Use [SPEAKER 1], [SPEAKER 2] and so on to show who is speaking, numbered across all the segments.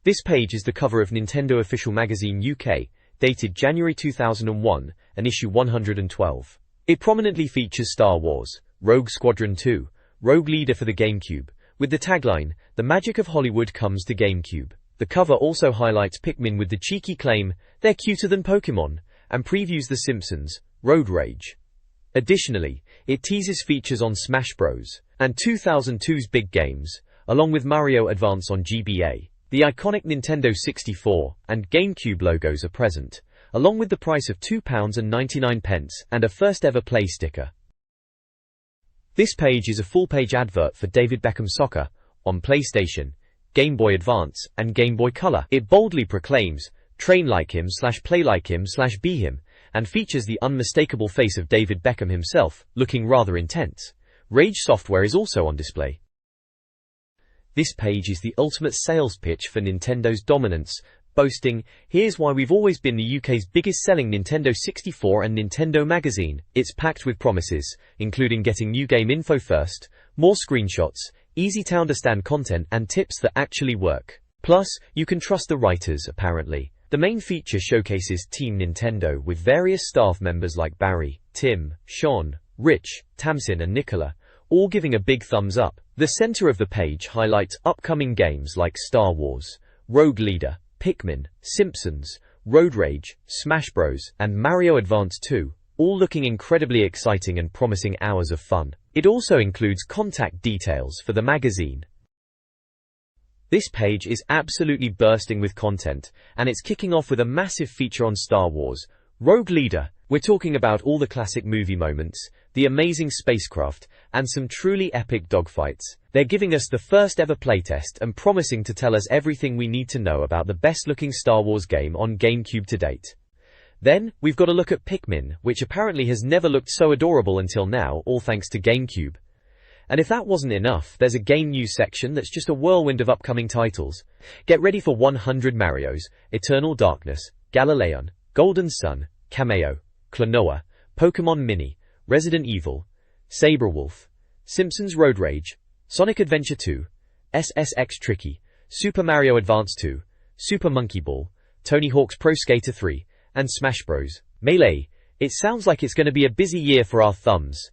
[SPEAKER 1] This page is the cover of Nintendo Official Magazine UK, dated January 2001, and issue 112. It prominently features Star Wars, Rogue Squadron 2, Rogue Leader for the GameCube, with the tagline, "The magic of Hollywood comes to GameCube." The cover also highlights Pikmin with the cheeky claim, "They're cuter than Pokemon," and previews The Simpsons, Road Rage. Additionally, it teases features on Smash Bros. And 2002's big games, along with Mario Advance on GBA. The iconic Nintendo 64 and GameCube logos are present, along with the price of £2.99 and a first-ever Play sticker. This page is a full-page advert for David Beckham Soccer on PlayStation, Game Boy Advance, and Game Boy Color. It boldly proclaims, "Train like him / play like him / be him," and features the unmistakable face of David Beckham himself, looking rather intense. Rage software is also on display. This page is the ultimate sales pitch for Nintendo's dominance, boasting, "Here's why we've always been the UK's biggest selling Nintendo 64 and Nintendo magazine." It's packed with promises, including getting new game info first, more screenshots, easy to understand content, and tips that actually work. Plus, you can trust the writers, apparently. The main feature showcases Team Nintendo with various staff members like Barry, Tim, Sean, Rich, Tamsin and Nicola, all giving a big thumbs up. The center of the page highlights upcoming games like Star Wars, Rogue Leader, Pikmin, Simpsons, Road Rage, Smash Bros, and Mario Advance 2, all looking incredibly exciting and promising hours of fun. It also includes contact details for the magazine. This page is absolutely bursting with content, and it's kicking off with a massive feature on Star Wars, Rogue Leader. We're talking about all the classic movie moments, the amazing spacecraft, and some truly epic dogfights. They're giving us the first ever playtest and promising to tell us everything we need to know about the best looking Star Wars game on GameCube to date. Then, we've got a look at Pikmin, which apparently has never looked so adorable until now, all thanks to GameCube. And if that wasn't enough, there's a game news section that's just a whirlwind of upcoming titles. Get ready for 100 Marios, Eternal Darkness, Galileon, Golden Sun, Cameo, Klonoa, Pokemon Mini, Resident Evil, Sabrewulf, Simpsons Road Rage, Sonic Adventure 2, SSX Tricky, Super Mario Advance 2, Super Monkey Ball, Tony Hawk's Pro Skater 3, and Smash Bros. Melee. It sounds like it's going to be a busy year for our thumbs.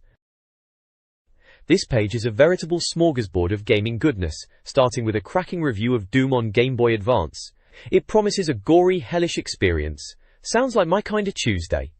[SPEAKER 1] This page is a veritable smorgasbord of gaming goodness, starting with a cracking review of Doom on Game Boy Advance. It promises a gory, hellish experience. Sounds like my kind of Tuesday.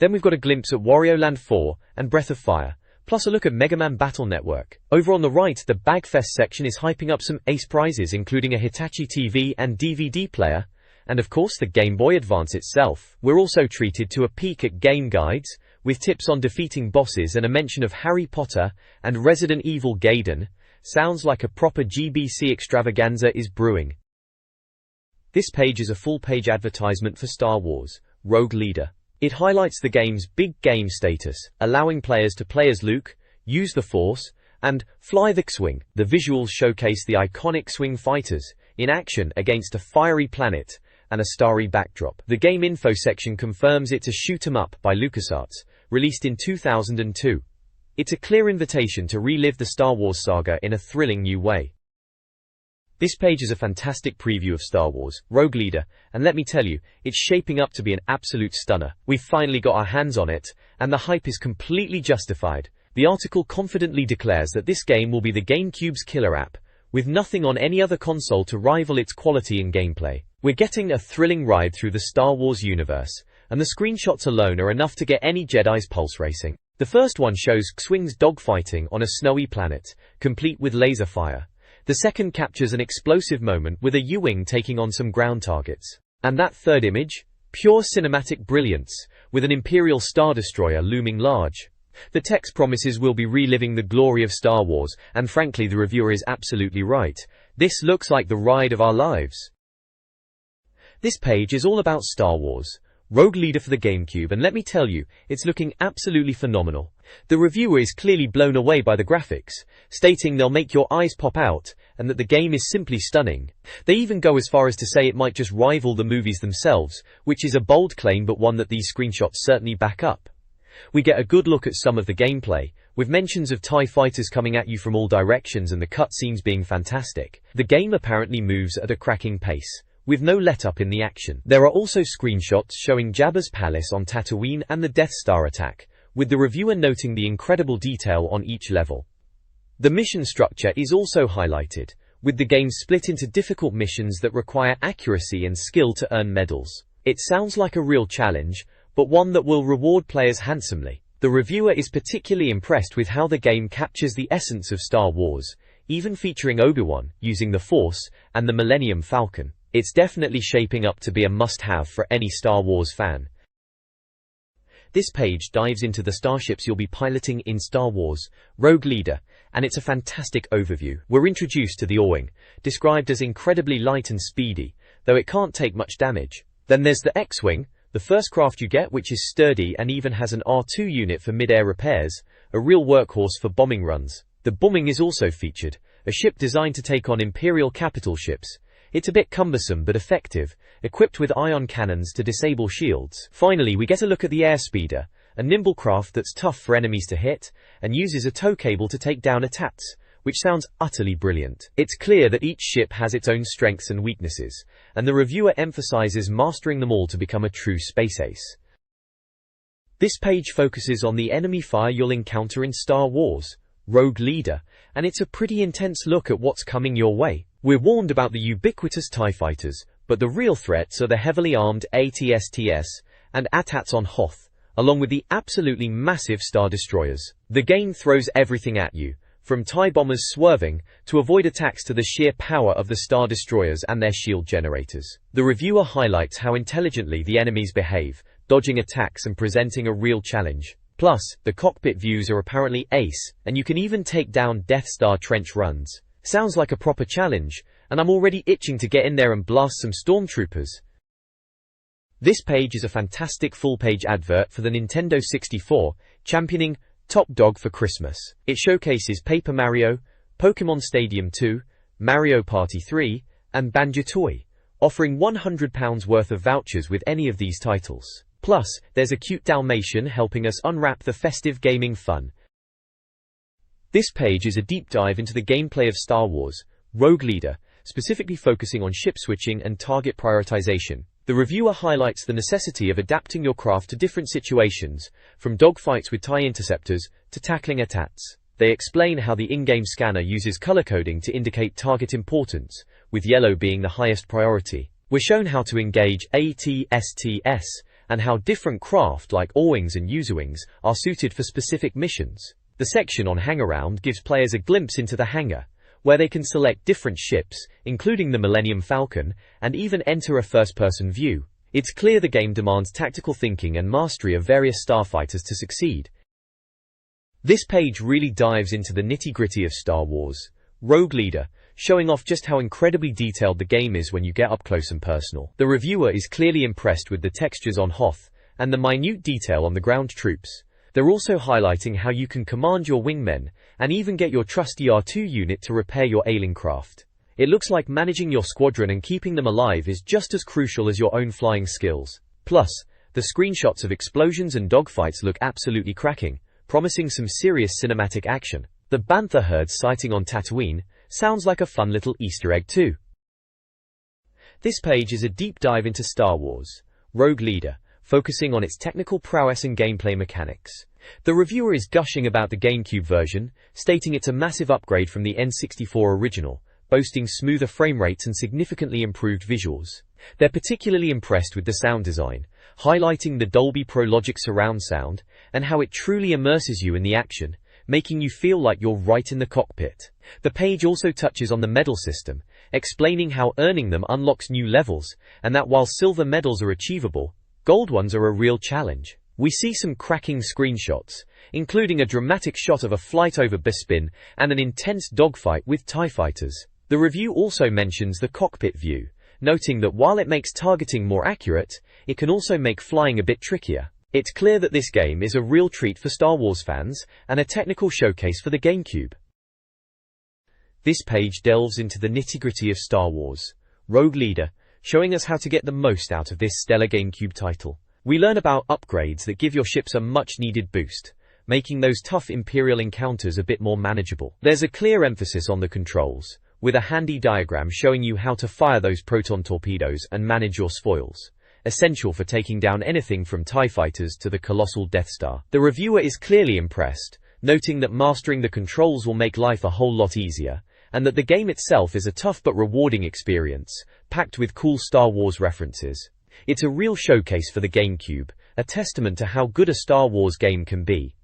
[SPEAKER 1] Then we've got a glimpse at Wario Land 4 and Breath of Fire, plus a look at Mega Man Battle Network. Over on the right, the Bagfest section is hyping up some ace prizes, including a Hitachi TV and DVD player, and of course the Game Boy Advance itself. We're also treated to a peek at game guides, with tips on defeating bosses and a mention of Harry Potter and Resident Evil Gaiden. Sounds like a proper GBC extravaganza is brewing. This page is a full-page advertisement for Star Wars, Rogue Leader. It highlights the game's big game status, allowing players to play as Luke, use the Force, and fly the X-Wing. The visuals showcase the iconic Swing fighters in action against a fiery planet and a starry backdrop. The game info section confirms it's a shoot-'em-up by LucasArts, released in 2002. It's a clear invitation to relive the Star Wars saga in a thrilling new way. This page is a fantastic preview of Star Wars, Rogue Leader, and let me tell you, it's shaping up to be an absolute stunner. We've finally got our hands on it, and the hype is completely justified. The article confidently declares that this game will be the GameCube's killer app, with nothing on any other console to rival its quality and gameplay. We're getting a thrilling ride through the Star Wars universe, and the screenshots alone are enough to get any Jedi's pulse racing. The first one shows X-Wing's dogfighting on a snowy planet, complete with laser fire. The second captures an explosive moment with a U-Wing taking on some ground targets. And that third image? Pure cinematic brilliance, with an Imperial Star Destroyer looming large. The text promises we'll be reliving the glory of Star Wars, and frankly the reviewer is absolutely right. This looks like the ride of our lives. This page is all about Star Wars, Rogue Leader for the GameCube, and let me tell you, it's looking absolutely phenomenal. The reviewer is clearly blown away by the graphics, stating they'll make your eyes pop out, and that the game is simply stunning. They even go as far as to say it might just rival the movies themselves, which is a bold claim but one that these screenshots certainly back up. We get a good look at some of the gameplay, With mentions of TIE fighters coming at you from all directions and the cutscenes being fantastic, the game apparently moves at a cracking pace, with no let-up in the action. There are also screenshots showing Jabba's palace on Tatooine and the Death Star attack, with the reviewer noting the incredible detail on each level. The mission structure is also highlighted, with the game split into difficult missions that require accuracy and skill to earn medals. It sounds like a real challenge, but one that will reward players handsomely. The reviewer is particularly impressed with how the game captures the essence of Star Wars, even featuring Obi-Wan using the Force and the Millennium Falcon. It's definitely shaping up to be a must-have for any Star Wars fan. This page dives into the starships you'll be piloting in Star Wars Rogue Leader, and it's a fantastic overview. We're introduced to the O-Wing, described as incredibly light and speedy, though it can't take much damage. Then there's the X-Wing, the first craft you get, which is sturdy and even has an R2 unit for mid-air repairs, a real workhorse for bombing runs. The Bombing is also featured, a ship designed to take on Imperial capital ships. It's a bit cumbersome but effective, equipped with ion cannons to disable shields. Finally, we get a look at the Airspeeder, a nimble craft that's tough for enemies to hit, and uses a tow cable to take down AT-ATs, which sounds utterly brilliant. It's clear that each ship has its own strengths and weaknesses, and the reviewer emphasizes mastering them all to become a true space ace. This page focuses on the enemy fire you'll encounter in Star Wars Rogue Leader, and it's a pretty intense look at what's coming your way. We're warned about the ubiquitous TIE fighters, but the real threats are the heavily armed AT-STs and AT-ATs on Hoth, along with the absolutely massive Star Destroyers. The game throws everything at you, from TIE bombers swerving to avoid attacks to the sheer power of the Star Destroyers and their shield generators. The reviewer highlights how intelligently the enemies behave, dodging attacks and presenting a real challenge. Plus, the cockpit views are apparently ace, and you can even take down Death Star trench runs. Sounds like a proper challenge, and I'm already itching to get in there and blast some stormtroopers. This page is a fantastic full-page advert for the Nintendo 64, championing Top Dog for Christmas. It showcases Paper Mario, Pokémon Stadium 2, Mario Party 3, and Banjo-Kazooie, offering £100 worth of vouchers with any of these titles. Plus, there's a cute Dalmatian helping us unwrap the festive gaming fun. This page is a deep dive into the gameplay of Star Wars Rogue Leader, specifically focusing on ship switching and target prioritization. The reviewer highlights the necessity of adapting your craft to different situations, from dogfights with TIE interceptors to tackling AT-ATs. They explain how the in-game scanner uses color coding to indicate target importance, with yellow being the highest priority. We're shown how to engage AT-STs, and how different craft like O-Wings and U-Wings are suited for specific missions. The section on Hangaround gives players a glimpse into the hangar, where they can select different ships, including the Millennium Falcon, and even enter a first-person view. It's clear the game demands tactical thinking and mastery of various starfighters to succeed. This page really dives into the nitty-gritty of Star Wars Rogue Leader, showing off just how incredibly detailed the game is when you get up close and personal. The reviewer is clearly impressed with the textures on Hoth, and the minute detail on the ground troops. They're also highlighting how you can command your wingmen, and even get your trusty R2 unit to repair your ailing craft. It looks like managing your squadron and keeping them alive is just as crucial as your own flying skills. Plus, the screenshots of explosions and dogfights look absolutely cracking, promising some serious cinematic action. The Bantha herd sighting on Tatooine sounds like a fun little Easter egg too. This page is a deep dive into Star Wars Rogue Leader, focusing on its technical prowess and gameplay mechanics. The reviewer is gushing about the GameCube version, stating it's a massive upgrade from the N64 original, boasting smoother frame rates and significantly improved visuals. They're particularly impressed with the sound design, highlighting the Dolby Pro Logic surround sound, and how it truly immerses you in the action, making you feel like you're right in the cockpit. The page also touches on the medal system, explaining how earning them unlocks new levels, and that while silver medals are achievable, gold ones are a real challenge. We see some cracking screenshots, including a dramatic shot of a flight over Bespin and an intense dogfight with TIE fighters. The review also mentions the cockpit view, noting that while it makes targeting more accurate, it can also make flying a bit trickier. It's clear that this game is a real treat for Star Wars fans, and a technical showcase for the GameCube. This page delves into the nitty-gritty of Star Wars Rogue Leader, showing us how to get the most out of this stellar GameCube title. We learn about upgrades that give your ships a much-needed boost, making those tough Imperial encounters a bit more manageable. There's a clear emphasis on the controls, with a handy diagram showing you how to fire those proton torpedoes and manage your spoils, essential for taking down anything from TIE fighters to the colossal Death Star. The reviewer is clearly impressed, noting that mastering the controls will make life a whole lot easier, and that the game itself is a tough but rewarding experience, packed with cool Star Wars references. It's a real showcase for the GameCube, a testament to how good a Star Wars game can be.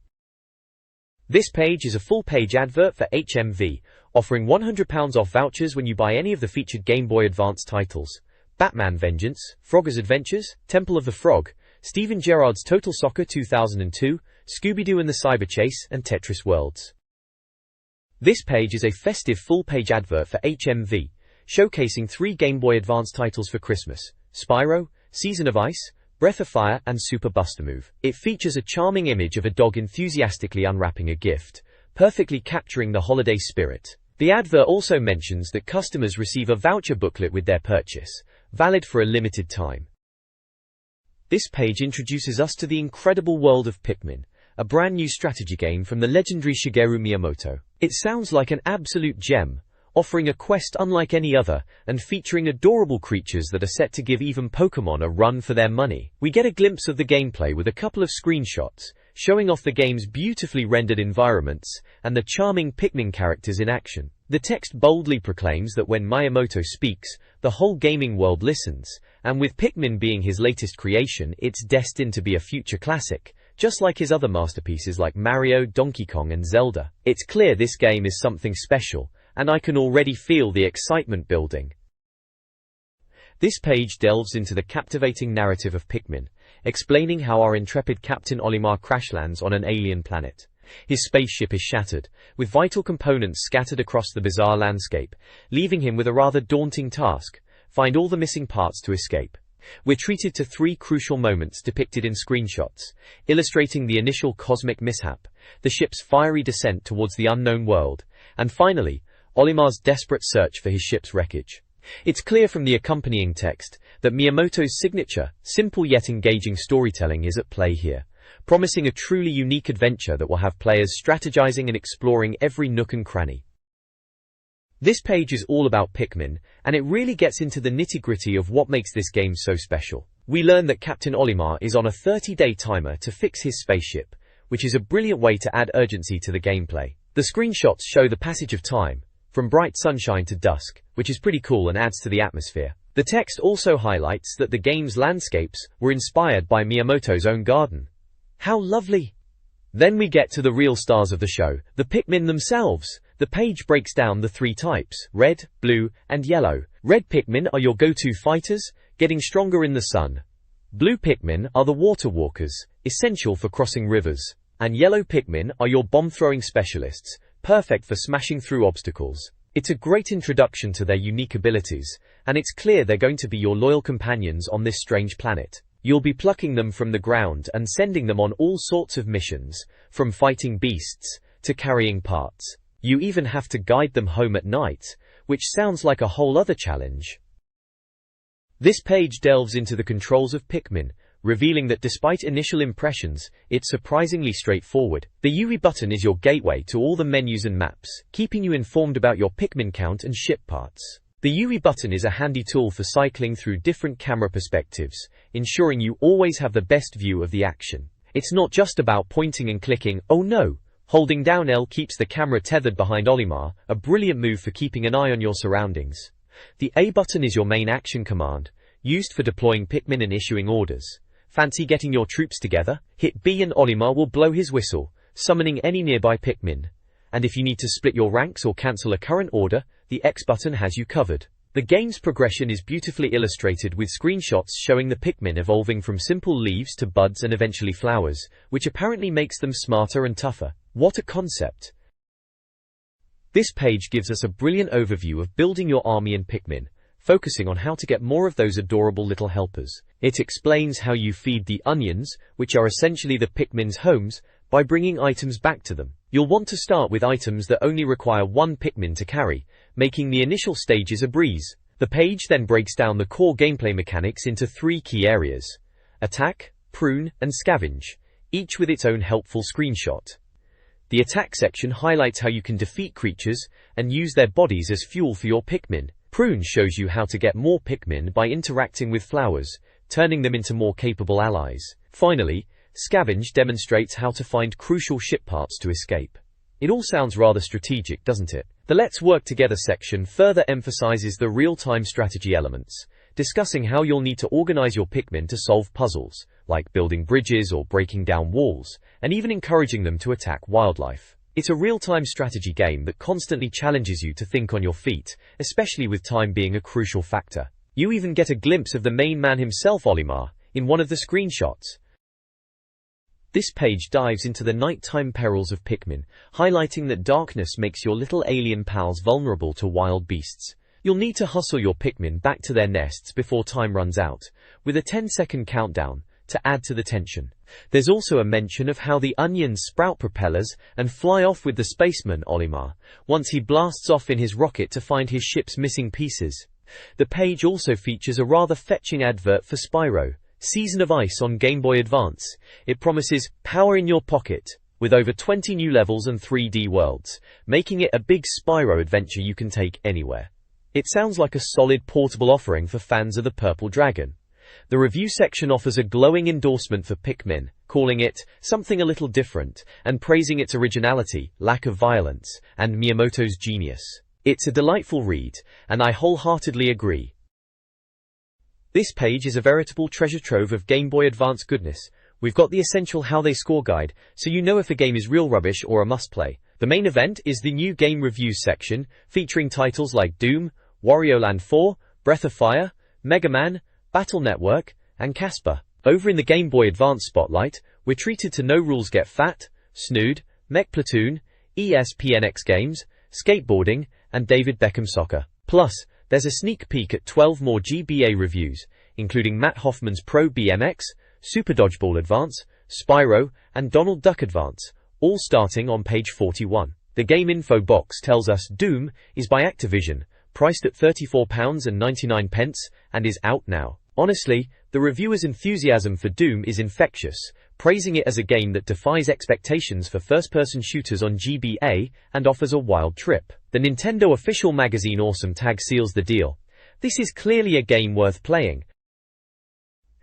[SPEAKER 1] This page is a full-page advert for HMV, offering £100 off vouchers when you buy any of the featured Game Boy Advance titles: Batman Vengeance, Frogger's Adventures, Temple of the Frog, Steven Gerrard's Total Soccer 2002, Scooby-Doo and the Cyber Chase, and Tetris Worlds. This page is a festive full-page advert for HMV, showcasing 3 Game Boy Advance titles for Christmas: Spyro, Season of Ice, Breath of Fire, and Super Buster-Move. It features a charming image of a dog enthusiastically unwrapping a gift, perfectly capturing the holiday spirit. The advert also mentions that customers receive a voucher booklet with their purchase, valid for a limited time. This page introduces us to the incredible world of Pikmin, a brand new strategy game from the legendary Shigeru Miyamoto. It sounds like an absolute gem, offering a quest unlike any other, and featuring adorable creatures that are set to give even Pokémon a run for their money. We get a glimpse of the gameplay with a couple of screenshots, showing off the game's beautifully rendered environments, and the charming Pikmin characters in action. The text boldly proclaims that when Miyamoto speaks, the whole gaming world listens, and with Pikmin being his latest creation, it's destined to be a future classic, just like his other masterpieces like Mario, Donkey Kong, and Zelda. It's clear this game is something special, and I can already feel the excitement building. This page delves into the captivating narrative of Pikmin, explaining how our intrepid Captain Olimar crash lands on an alien planet. His spaceship is shattered, with vital components scattered across the bizarre landscape, leaving him with a rather daunting task: find all the missing parts to escape. We're treated to 3 crucial moments depicted in screenshots, illustrating the initial cosmic mishap, the ship's fiery descent towards the unknown world, and finally, Olimar's desperate search for his ship's wreckage. It's clear from the accompanying text that Miyamoto's signature, simple yet engaging storytelling is at play here, promising a truly unique adventure that will have players strategizing and exploring every nook and cranny. This page is all about Pikmin, and it really gets into the nitty-gritty of what makes this game so special. We learn that Captain Olimar is on a 30-day timer to fix his spaceship, which is a brilliant way to add urgency to the gameplay. The screenshots show the passage of time, from bright sunshine to dusk, which is pretty cool and adds to the atmosphere. The text also highlights that the game's landscapes were inspired by Miyamoto's own garden. How lovely! Then we get to the real stars of the show, the Pikmin themselves. The page breaks down the 3 types: red, blue, and yellow. Red Pikmin are your go-to fighters, getting stronger in the sun. Blue Pikmin are the water walkers, essential for crossing rivers. And yellow Pikmin are your bomb-throwing specialists, perfect for smashing through obstacles. It's a great introduction to their unique abilities, and it's clear they're going to be your loyal companions on this strange planet. You'll be plucking them from the ground and sending them on all sorts of missions, from fighting beasts to carrying parts. You even have to guide them home at night, which sounds like a whole other challenge. This page delves into the controls of Pikmin, revealing that despite initial impressions, it's surprisingly straightforward. The UE button is your gateway to all the menus and maps, keeping you informed about your Pikmin count and ship parts. The UE button is a handy tool for cycling through different camera perspectives, ensuring you always have the best view of the action. It's not just about pointing and clicking. Oh no! Holding down L keeps the camera tethered behind Olimar, a brilliant move for keeping an eye on your surroundings. The A button is your main action command, used for deploying Pikmin and issuing orders. Fancy getting your troops together? Hit B and Olimar will blow his whistle, summoning any nearby Pikmin. And if you need to split your ranks or cancel a current order, the X button has you covered. The game's progression is beautifully illustrated with screenshots showing the Pikmin evolving from simple leaves to buds and eventually flowers, which apparently makes them smarter and tougher. What a concept! This page gives us a brilliant overview of building your army in Pikmin, focusing on how to get more of those adorable little helpers. It explains how you feed the onions, which are essentially the Pikmin's homes, by bringing items back to them. You'll want to start with items that only require 1 Pikmin to carry, making the initial stages a breeze. The page then breaks down the core gameplay mechanics into 3 key areas: attack, prune, and scavenge, each with its own helpful screenshot. The attack section highlights how you can defeat creatures and use their bodies as fuel for your Pikmin. Prune shows you how to get more Pikmin by interacting with flowers, turning them into more capable allies. Finally, Scavenge demonstrates how to find crucial ship parts to escape. It all sounds rather strategic, doesn't it? The Let's Work Together section further emphasizes the real-time strategy elements, discussing how you'll need to organize your Pikmin to solve puzzles, like building bridges or breaking down walls, and even encouraging them to attack wildlife. It's a real-time strategy game that constantly challenges you to think on your feet, especially with time being a crucial factor. You even get a glimpse of the main man himself, Olimar, in one of the screenshots. This page dives into the nighttime perils of Pikmin, highlighting that darkness makes your little alien pals vulnerable to wild beasts. You'll need to hustle your Pikmin back to their nests before time runs out, with a 10-second countdown, to add to the tension. There's also a mention of how the onions sprout propellers and fly off with the spaceman Olimar, once he blasts off in his rocket to find his ship's missing pieces. The page also features a rather fetching advert for Spyro, Season of Ice on Game Boy Advance. It promises power in your pocket, with over 20 new levels and 3D worlds, making it a big Spyro adventure you can take anywhere. It sounds like a solid portable offering for fans of the Purple Dragon. The review section offers a glowing endorsement for Pikmin, calling it something a little different, and praising its originality, lack of violence, and Miyamoto's genius. It's a delightful read, and I wholeheartedly agree. This page is a veritable treasure trove of Game Boy Advance goodness. We've got the essential how they score guide, so you know if a game is real rubbish or a must-play. The main event is the new game reviews section, featuring titles like Doom, Wario Land 4, Breath of Fire, Mega Man, Battle Network, and Casper. Over in the Game Boy Advance spotlight, we're treated to No Rules Get Fat, Snood, Mech Platoon, ESPNX Games, Skateboarding, and David Beckham Soccer. Plus, there's a sneak peek at 12 more GBA reviews, including Matt Hoffman's Pro BMX, Super Dodgeball Advance, Spyro, and Donald Duck Advance, all starting on page 41. The game info box tells us Doom is by Activision, priced at £34.99, and is out now. Honestly, the reviewer's enthusiasm for Doom is infectious, praising it as a game that defies expectations for first-person shooters on GBA and offers a wild trip. The Nintendo official magazine Awesome Tag seals the deal. This is clearly a game worth playing.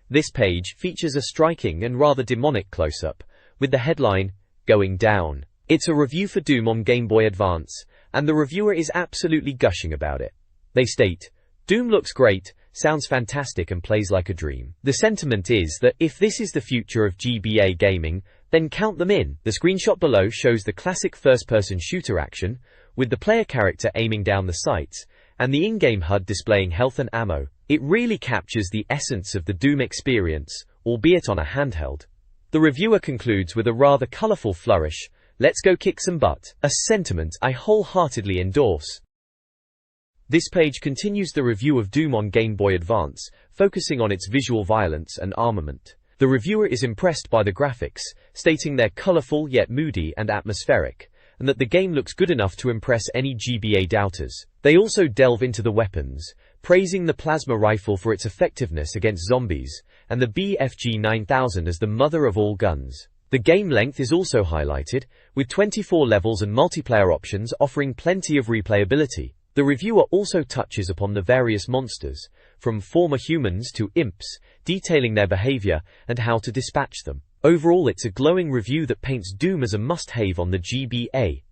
[SPEAKER 1] This page features a striking and rather demonic close-up, with the headline, Going Down. It's a review for Doom on Game Boy Advance, and the reviewer is absolutely gushing about it. They state, Doom looks great, sounds fantastic and plays like a dream. The sentiment is that if this is the future of GBA gaming, then count them in. The screenshot below shows the classic first-person shooter action, with the player character aiming down the sights, and the in-game HUD displaying health and ammo. It really captures the essence of the Doom experience, albeit on a handheld. The reviewer concludes with a rather colourful flourish, let's go kick some butt, a sentiment I wholeheartedly endorse. This page continues the review of Doom on Game Boy Advance, focusing on its visual violence and armament. The reviewer is impressed by the graphics, stating they're colorful yet moody and atmospheric, and that the game looks good enough to impress any GBA doubters. They also delve into the weapons, praising the plasma rifle for its effectiveness against zombies, and the BFG 9000 as the mother of all guns. The game length is also highlighted, with 24 levels and multiplayer options offering plenty of replayability. The reviewer also touches upon the various monsters, from former humans to imps, detailing their behavior and how to dispatch them. Overall, it's a glowing review that paints Doom as a must-have on the GBA.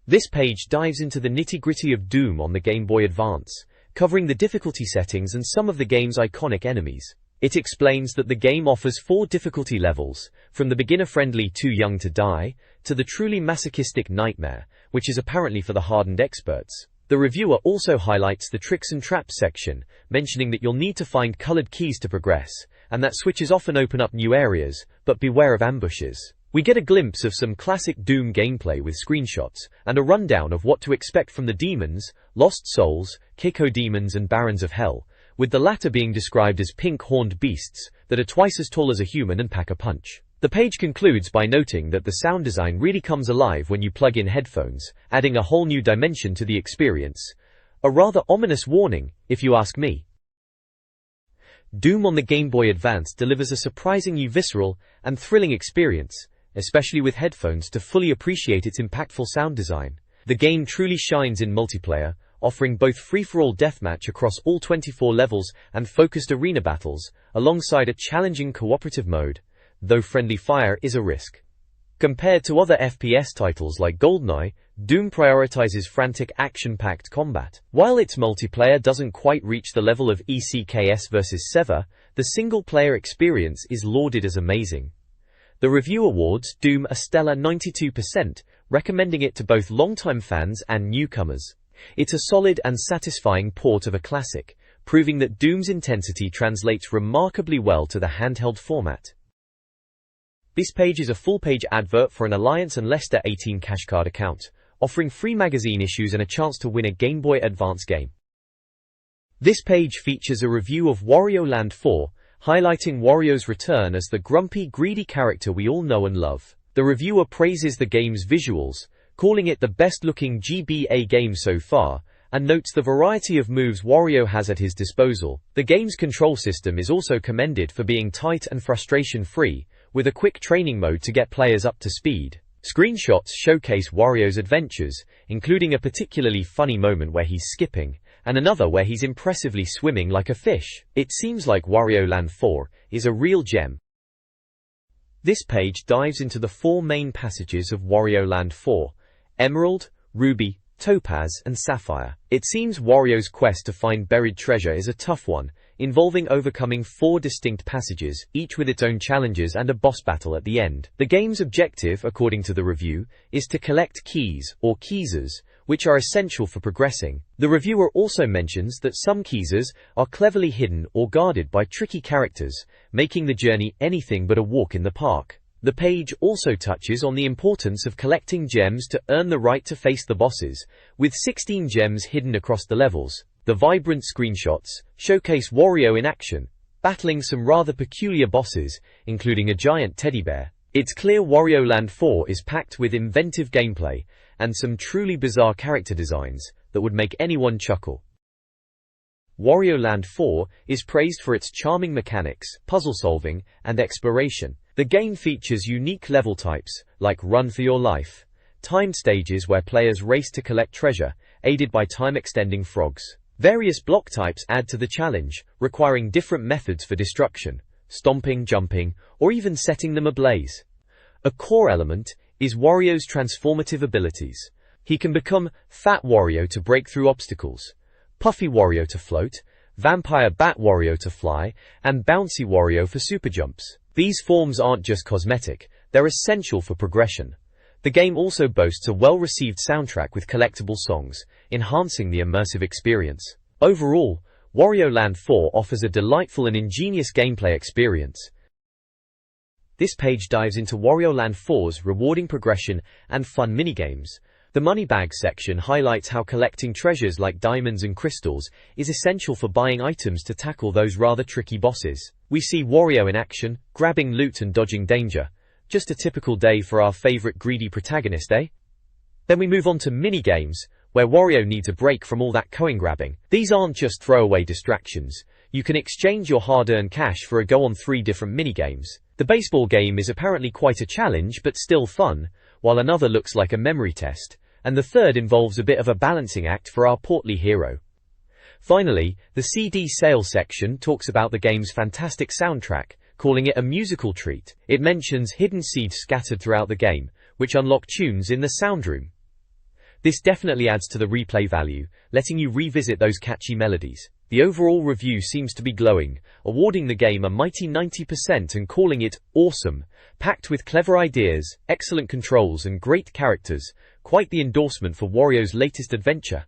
[SPEAKER 1] This page dives into the nitty-gritty of Doom on the Game Boy Advance, covering the difficulty settings and some of the game's iconic enemies. It explains that the game offers 4 difficulty levels, from the beginner-friendly Too Young to Die, to the truly masochistic Nightmare, which is apparently for the hardened experts. The reviewer also highlights the tricks and traps section, mentioning that you'll need to find colored keys to progress, and that switches often open up new areas, but beware of ambushes. We get a glimpse of some classic Doom gameplay with screenshots, and a rundown of what to expect from the demons, Lost Souls, Kiko-demons and Barons of Hell, with the latter being described as pink-horned beasts that are twice as tall as a human and pack a punch. The page concludes by noting that the sound design really comes alive when you plug in headphones, adding a whole new dimension to the experience. A rather ominous warning, if you ask me. Doom on the Game Boy Advance delivers a surprisingly visceral and thrilling experience, especially with headphones to fully appreciate its impactful sound design. The game truly shines in multiplayer, offering both free-for-all deathmatch across all 24 levels and focused arena battles, alongside a challenging cooperative mode, though friendly fire is a risk. Compared to other FPS titles like GoldenEye, Doom prioritizes frantic action-packed combat. While its multiplayer doesn't quite reach the level of ECKS vs. Sever, the single-player experience is lauded as amazing. The review awards Doom a stellar 92%, recommending it to both longtime fans and newcomers. It's a solid and satisfying port of a classic, proving that Doom's intensity translates remarkably well to the handheld format. This page is a full-page advert for an Alliance and Leicester 18 cash card account, offering free magazine issues and a chance to win a Game Boy Advance game. This page features a review of Wario Land 4, highlighting Wario's return as the grumpy, greedy character we all know and love. The reviewer praises the game's visuals, calling it the best-looking GBA game so far, and notes the variety of moves Wario has at his disposal. The game's control system is also commended for being tight and frustration-free, with a quick training mode to get players up to speed. Screenshots showcase Wario's adventures, including a particularly funny moment where he's skipping, and another where he's impressively swimming like a fish. It seems like Wario Land 4 is a real gem. This page dives into the four main passages of Wario Land 4: Emerald, Ruby, Topaz, and Sapphire. It seems Wario's quest to find buried treasure is a tough one, involving overcoming four distinct passages, each with its own challenges and a boss battle at the end. The game's objective, according to the review, is to collect keys, or keysers, which are essential for progressing. The reviewer also mentions that some keysers are cleverly hidden or guarded by tricky characters, making the journey anything but a walk in the park. The page also touches on the importance of collecting gems to earn the right to face the bosses, with 16 gems hidden across the levels. The vibrant screenshots showcase Wario in action, battling some rather peculiar bosses, including a giant teddy bear. It's clear Wario Land 4 is packed with inventive gameplay and some truly bizarre character designs that would make anyone chuckle. Wario Land 4 is praised for its charming mechanics, puzzle solving, and exploration. The game features unique level types, like Run for Your Life, timed stages where players race to collect treasure, aided by time-extending frogs. Various block types add to the challenge, requiring different methods for destruction, stomping, jumping, or even setting them ablaze. A core element is Wario's transformative abilities. He can become Fat Wario to break through obstacles, Puffy Wario to float, Vampire Bat Wario to fly, and Bouncy Wario for super jumps. These forms aren't just cosmetic, they're essential for progression. The game also boasts a well-received soundtrack with collectible songs, enhancing the immersive experience. Overall, Wario Land 4 offers a delightful and ingenious gameplay experience. This page dives into Wario Land 4's rewarding progression and fun minigames. The money bag section highlights how collecting treasures like diamonds and crystals is essential for buying items to tackle those rather tricky bosses. We see Wario in action, grabbing loot and dodging danger. Just a typical day for our favorite greedy protagonist, eh? Then we move on to mini-games, where Wario needs a break from all that coin grabbing. These aren't just throwaway distractions. You can exchange your hard-earned cash for a go on 3 different mini-games. The baseball game is apparently quite a challenge, but still fun, while another looks like a memory test, and the third involves a bit of a balancing act for our portly hero. Finally, the CD sales section talks about the game's fantastic soundtrack, calling it a musical treat. It mentions hidden seeds scattered throughout the game, which unlock tunes in the sound room. This definitely adds to the replay value, letting you revisit those catchy melodies. The overall review seems to be glowing, awarding the game a mighty 90% and calling it awesome, packed with clever ideas, excellent controls, and great characters. Quite the endorsement for Wario's latest adventure.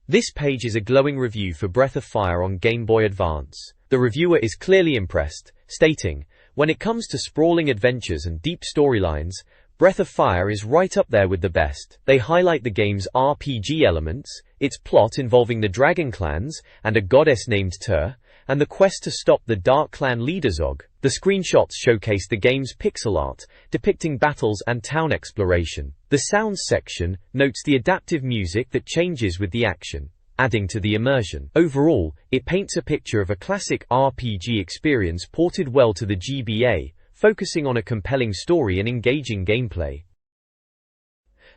[SPEAKER 1] This page is a glowing review for Breath of Fire on Game Boy Advance. The reviewer is clearly impressed, stating, "When it comes to sprawling adventures and deep storylines, Breath of Fire is right up there with the best." They highlight the game's RPG elements, its plot involving the Dragon Clans and a goddess named Tur, and the quest to stop the Dark Clan leader Zog. The screenshots showcase the game's pixel art, depicting battles and town exploration. The sounds section notes the adaptive music that changes with the action, adding to the immersion. Overall, it paints a picture of a classic RPG experience ported well to the GBA, focusing on a compelling story and engaging gameplay.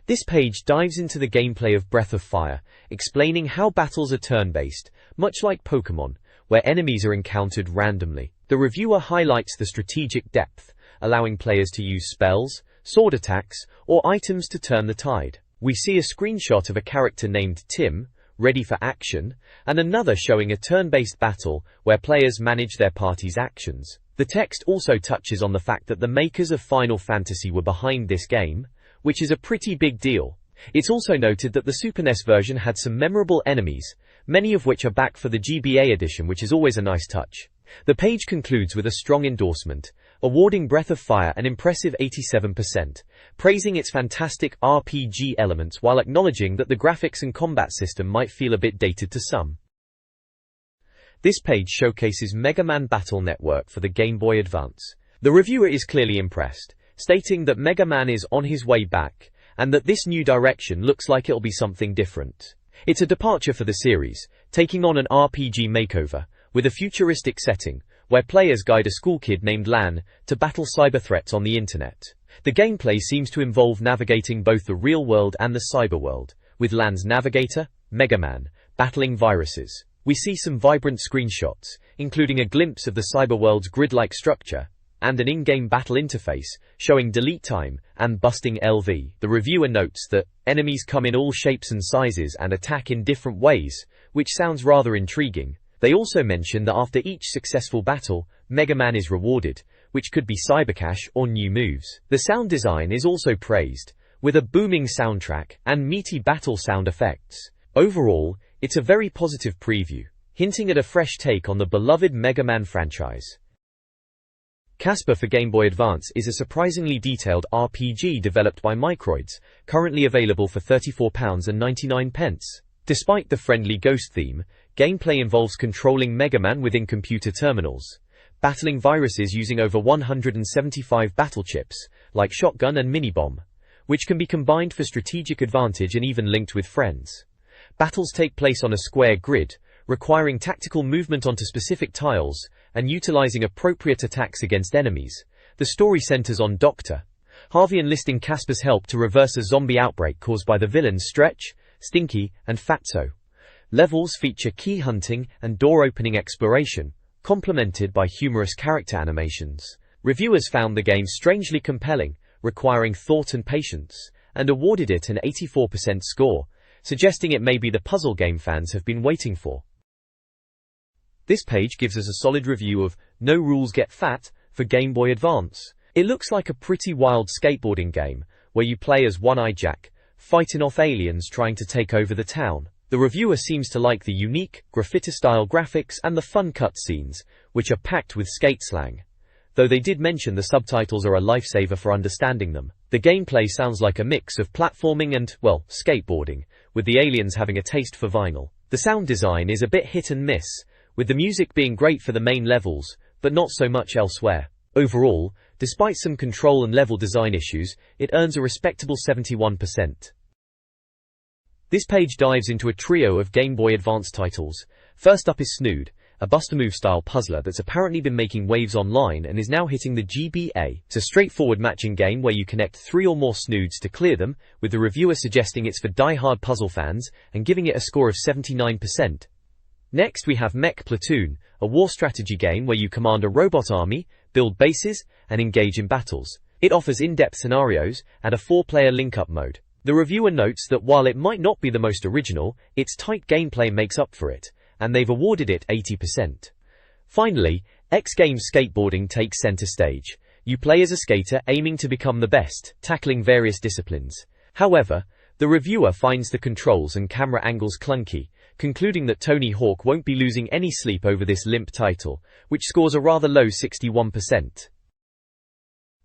[SPEAKER 1] This page dives into the gameplay of Breath of Fire, explaining how battles are turn-based, much like Pokémon, where enemies are encountered randomly. The reviewer highlights the strategic depth, allowing players to use spells, sword attacks, or items to turn the tide. We see a screenshot of a character named Tim, ready for action, and another showing a turn-based battle where players manage their party's actions. The text also touches on the fact that the makers of Final Fantasy were behind this game, which is a pretty big deal. It's also noted that the Super NES version had some memorable enemies, many of which are back for the GBA edition, which is always a nice touch. The page concludes with a strong endorsement, awarding Breath of Fire an impressive 87%, praising its fantastic RPG elements while acknowledging that the graphics and combat system might feel a bit dated to some. This page showcases Mega Man Battle Network for the Game Boy Advance. The reviewer is clearly impressed, stating that Mega Man is on his way back, and that this new direction looks like it'll be something different. It's a departure for the series, taking on an RPG makeover, with a futuristic setting, where players guide a school kid named Lan to battle cyber threats on the internet. The gameplay seems to involve navigating both the real world and the cyber world, with Lan's navigator, Mega Man, battling viruses. We see some vibrant screenshots, including a glimpse of the cyber world's grid-like structure, and an in-game battle interface, showing delete time and busting LV. The reviewer notes that enemies come in all shapes and sizes and attack in different ways, which sounds rather intriguing. They also mention that after each successful battle, Mega Man is rewarded, which could be cybercash or new moves. The sound design is also praised, with a booming soundtrack and meaty battle sound effects. Overall, it's a very positive preview, hinting at a fresh take on the beloved Mega Man franchise. Casper for Game Boy Advance is a surprisingly detailed RPG developed by Microids, currently available for £34.99. Despite the friendly ghost theme, gameplay involves controlling Mega Man within computer terminals, battling viruses using over 175 battle chips, like Shotgun and Mini-Bomb, which can be combined for strategic advantage and even linked with friends. Battles take place on a square grid, requiring tactical movement onto specific tiles, and utilizing appropriate attacks against enemies. The story centers on Dr. Harvey enlisting Casper's help to reverse a zombie outbreak caused by the villains Stretch, Stinky, and Fatso. Levels feature key hunting and door-opening exploration, complemented by humorous character animations. Reviewers found the game strangely compelling, requiring thought and patience, and awarded it an 84% score, suggesting it may be the puzzle game fans have been waiting for. This page gives us a solid review of No Rules Get Fat for Game Boy Advance. It looks like a pretty wild skateboarding game, where you play as One-Eye Jack, fighting off aliens trying to take over the town. The reviewer seems to like the unique, graffiti-style graphics and the fun cutscenes, which are packed with skate slang. Though they did mention the subtitles are a lifesaver for understanding them. The gameplay sounds like a mix of platforming and, well, skateboarding, with the aliens having a taste for vinyl. The sound design is a bit hit and miss, with the music being great for the main levels, but not so much elsewhere. Overall, despite some control and level design issues, it earns a respectable 71%. This page dives into a trio of Game Boy Advance titles. First up is Snood, a Bust-A-Move-style puzzler that's apparently been making waves online and is now hitting the GBA. It's a straightforward matching game where you connect 3 or more Snoods to clear them, with the reviewer suggesting it's for die-hard puzzle fans and giving it a score of 79%. Next we have Mech Platoon, a war strategy game where you command a robot army, build bases, and engage in battles. It offers in-depth scenarios and a 4-player link-up mode. The reviewer notes that while it might not be the most original, its tight gameplay makes up for it, and they've awarded it 80%. Finally, X Games Skateboarding takes center stage. You play as a skater aiming to become the best, tackling various disciplines. However, the reviewer finds the controls and camera angles clunky, concluding that Tony Hawk won't be losing any sleep over this limp title, which scores a rather low 61%.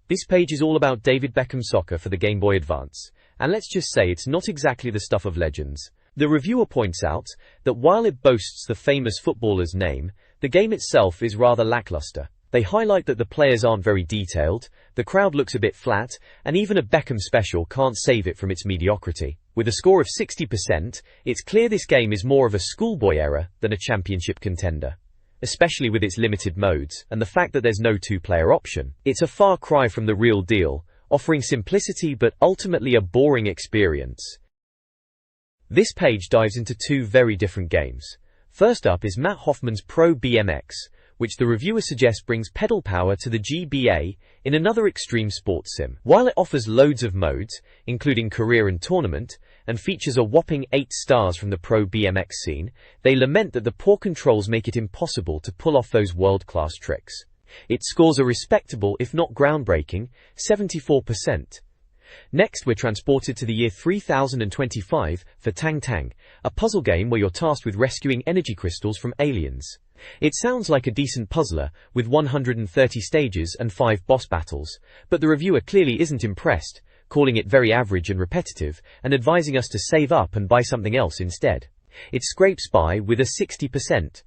[SPEAKER 1] This page is all about David Beckham Soccer for the Game Boy Advance, and let's just say it's not exactly the stuff of legends. The reviewer points out that while it boasts the famous footballer's name, the game itself is rather lackluster. They highlight that the players aren't very detailed, the crowd looks a bit flat, and even a Beckham special can't save it from its mediocrity. With a score of 60%, it's clear this game is more of a schoolboy error than a championship contender. Especially with its limited modes, and the fact that there's no two-player option. It's a far cry from the real deal, offering simplicity but ultimately a boring experience. This page dives into two very different games. First up is Matt Hoffman's Pro BMX, which the reviewer suggests brings pedal power to the GBA in another extreme sports sim. While it offers loads of modes, including career and tournament, and features a whopping 8 stars from the Pro BMX scene, they lament that the poor controls make it impossible to pull off those world-class tricks. It scores a respectable, if not groundbreaking, 74%. Next, we're transported to the year 3025 for Tang Tang, a puzzle game where you're tasked with rescuing energy crystals from aliens. It sounds like a decent puzzler, with 130 stages and 5 boss battles, but the reviewer clearly isn't impressed, calling it very average and repetitive, and advising us to save up and buy something else instead. It scrapes by with a 60%.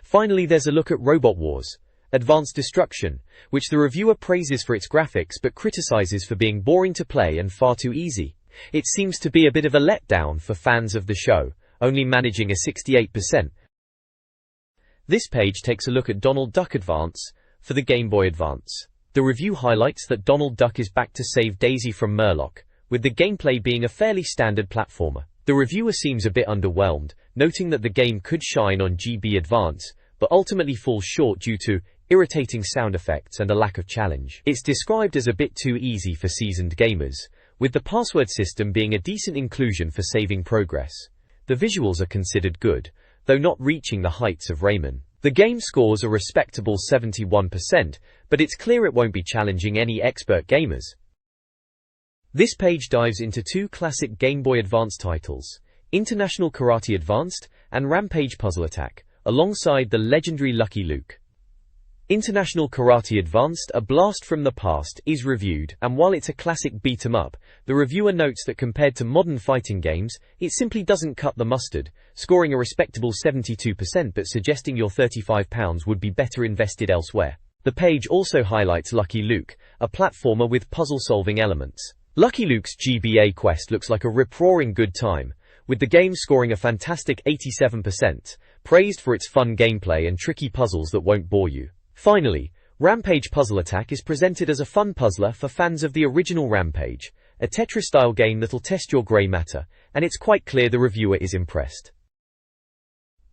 [SPEAKER 1] Finally, there's a look at Robot Wars: Advanced Destruction, which the reviewer praises for its graphics but criticizes for being boring to play and far too easy. It seems to be a bit of a letdown for fans of the show, only managing a 68%. This page takes a look at Donald Duck Advance for the Game Boy Advance. The review highlights that Donald Duck is back to save Daisy from Murloc, with the gameplay being a fairly standard platformer. The reviewer seems a bit underwhelmed, noting that the game could shine on GB Advance, but ultimately falls short due to irritating sound effects and a lack of challenge. It's described as a bit too easy for seasoned gamers, with the password system being a decent inclusion for saving progress. The visuals are considered good, though not reaching the heights of Rayman. The game scores a respectable 71%, but it's clear it won't be challenging any expert gamers. This page dives into two classic Game Boy Advance titles, International Karate Advanced and Rampage Puzzle Attack, alongside the legendary Lucky Luke. International Karate Advanced, a blast from the past, is reviewed, and while it's a classic beat-em-up, the reviewer notes that compared to modern fighting games, it simply doesn't cut the mustard, scoring a respectable 72% but suggesting your £35 would be better invested elsewhere. The page also highlights Lucky Luke, a platformer with puzzle-solving elements. Lucky Luke's GBA quest looks like a rip-roaring good time, with the game scoring a fantastic 87%, praised for its fun gameplay and tricky puzzles that won't bore you. Finally, Rampage Puzzle Attack is presented as a fun puzzler for fans of the original Rampage, a Tetris-style game that'll test your grey matter, and it's quite clear the reviewer is impressed.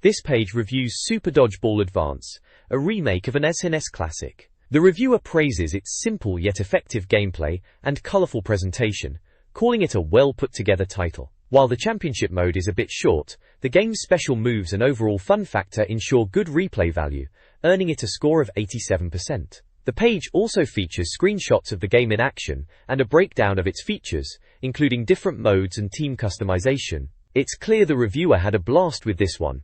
[SPEAKER 1] This page reviews Super Dodgeball Advance, a remake of an SNES classic. The reviewer praises its simple yet effective gameplay and colourful presentation, calling it a well-put-together title. While the championship mode is a bit short, the game's special moves and overall fun factor ensure good replay value, earning it a score of 87%. The page also features screenshots of the game in action and a breakdown of its features, including different modes and team customization. It's clear the reviewer had a blast with this one.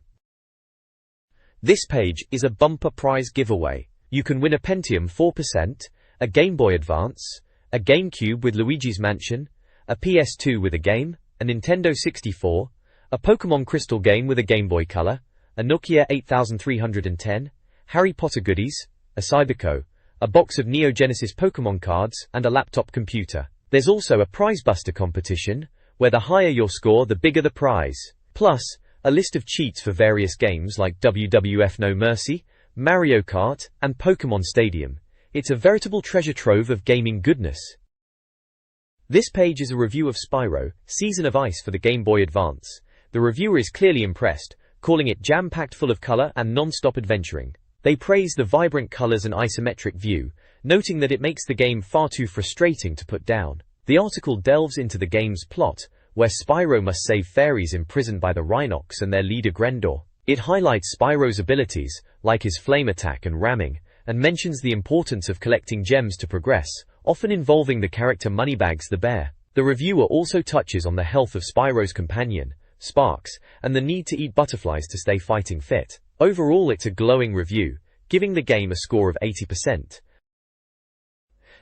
[SPEAKER 1] This page is a bumper prize giveaway. You can win a Pentium 4%, a Game Boy Advance, a GameCube with Luigi's Mansion, a PS2 with a game, a Nintendo 64, a Pokemon Crystal game with a Game Boy Color, a Nokia 8310, Harry Potter goodies, a Cyberco, a box of Neo Genesis Pokemon cards, and a laptop computer. There's also a prize buster competition, where the higher your score the bigger the prize. Plus, a list of cheats for various games like WWF No Mercy, Mario Kart, and Pokemon Stadium. It's a veritable treasure trove of gaming goodness. This page is a review of Spyro, Season of Ice for the Game Boy Advance. The reviewer is clearly impressed, calling it jam-packed full of color and non-stop adventuring. They praise the vibrant colors and isometric view, noting that it makes the game far too frustrating to put down. The article delves into the game's plot, where Spyro must save fairies imprisoned by the Rhinox and their leader Grendor. It highlights Spyro's abilities, like his flame attack and ramming, and mentions the importance of collecting gems to progress, often involving the character Moneybags the Bear. The reviewer also touches on the health of Spyro's companion, Sparks, and the need to eat butterflies to stay fighting fit. Overall, it's a glowing review, giving the game a score of 80%.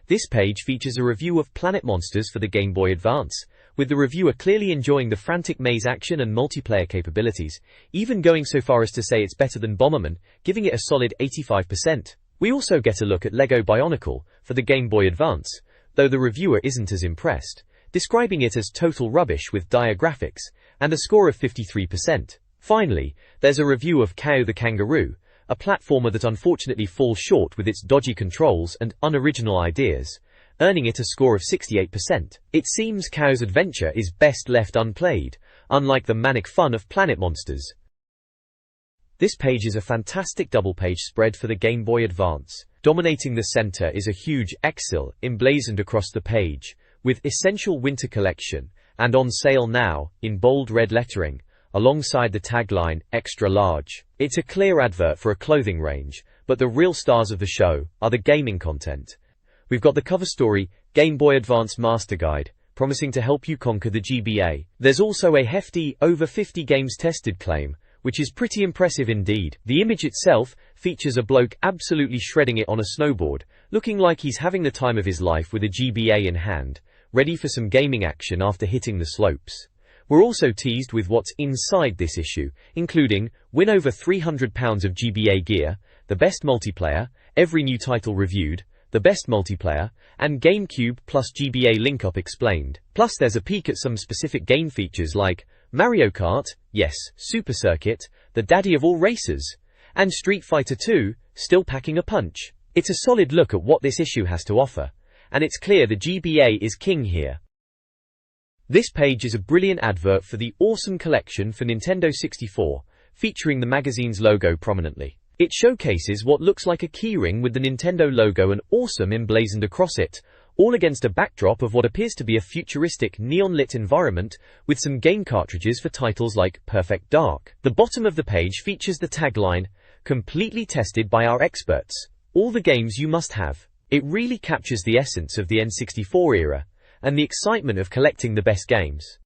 [SPEAKER 1] This page features a review of Planet Monsters for the Game Boy Advance, with the reviewer clearly enjoying the frantic maze action and multiplayer capabilities, even going so far as to say it's better than Bomberman, giving it a solid 85%. We also get a look at Lego Bionicle for the Game Boy Advance, though the reviewer isn't as impressed, describing it as total rubbish with dire graphics, and a score of 53%. Finally, there's a review of Kao the Kangaroo, a platformer that unfortunately falls short with its dodgy controls and unoriginal ideas, earning it a score of 68%. It seems Kao's adventure is best left unplayed, unlike the manic fun of Planet Monsters. This page is a fantastic double-page spread for the Game Boy Advance. Dominating the center is a huge Excel emblazoned across the page, with Essential Winter Collection, and on sale now, in bold red lettering, alongside the tagline, Extra Large. It's a clear advert for a clothing range, but the real stars of the show are the gaming content. We've got the cover story, Game Boy Advance Master Guide, promising to help you conquer the GBA. There's also a hefty, over 50 games tested claim, which is pretty impressive indeed. The image itself features a bloke absolutely shredding it on a snowboard, looking like he's having the time of his life with a GBA in hand, ready for some gaming action after hitting the slopes. We're also teased with what's inside this issue, including win over £300 of GBA gear, the best multiplayer, every new title reviewed, the best multiplayer, and GameCube plus GBA link-up explained. Plus there's a peek at some specific game features like Mario Kart, yes, Super Circuit, the daddy of all racers, and Street Fighter 2, still packing a punch. It's a solid look at what this issue has to offer, and it's clear the GBA is king here. This page is a brilliant advert for the awesome collection for Nintendo 64, featuring the magazine's logo prominently. It showcases what looks like a keyring with the Nintendo logo and awesome emblazoned across it, all against a backdrop of what appears to be a futuristic neon-lit environment with some game cartridges for titles like Perfect Dark. The bottom of the page features the tagline, completely tested by our experts, all the games you must have. It really captures the essence of the N64 era, and the excitement of collecting the best games.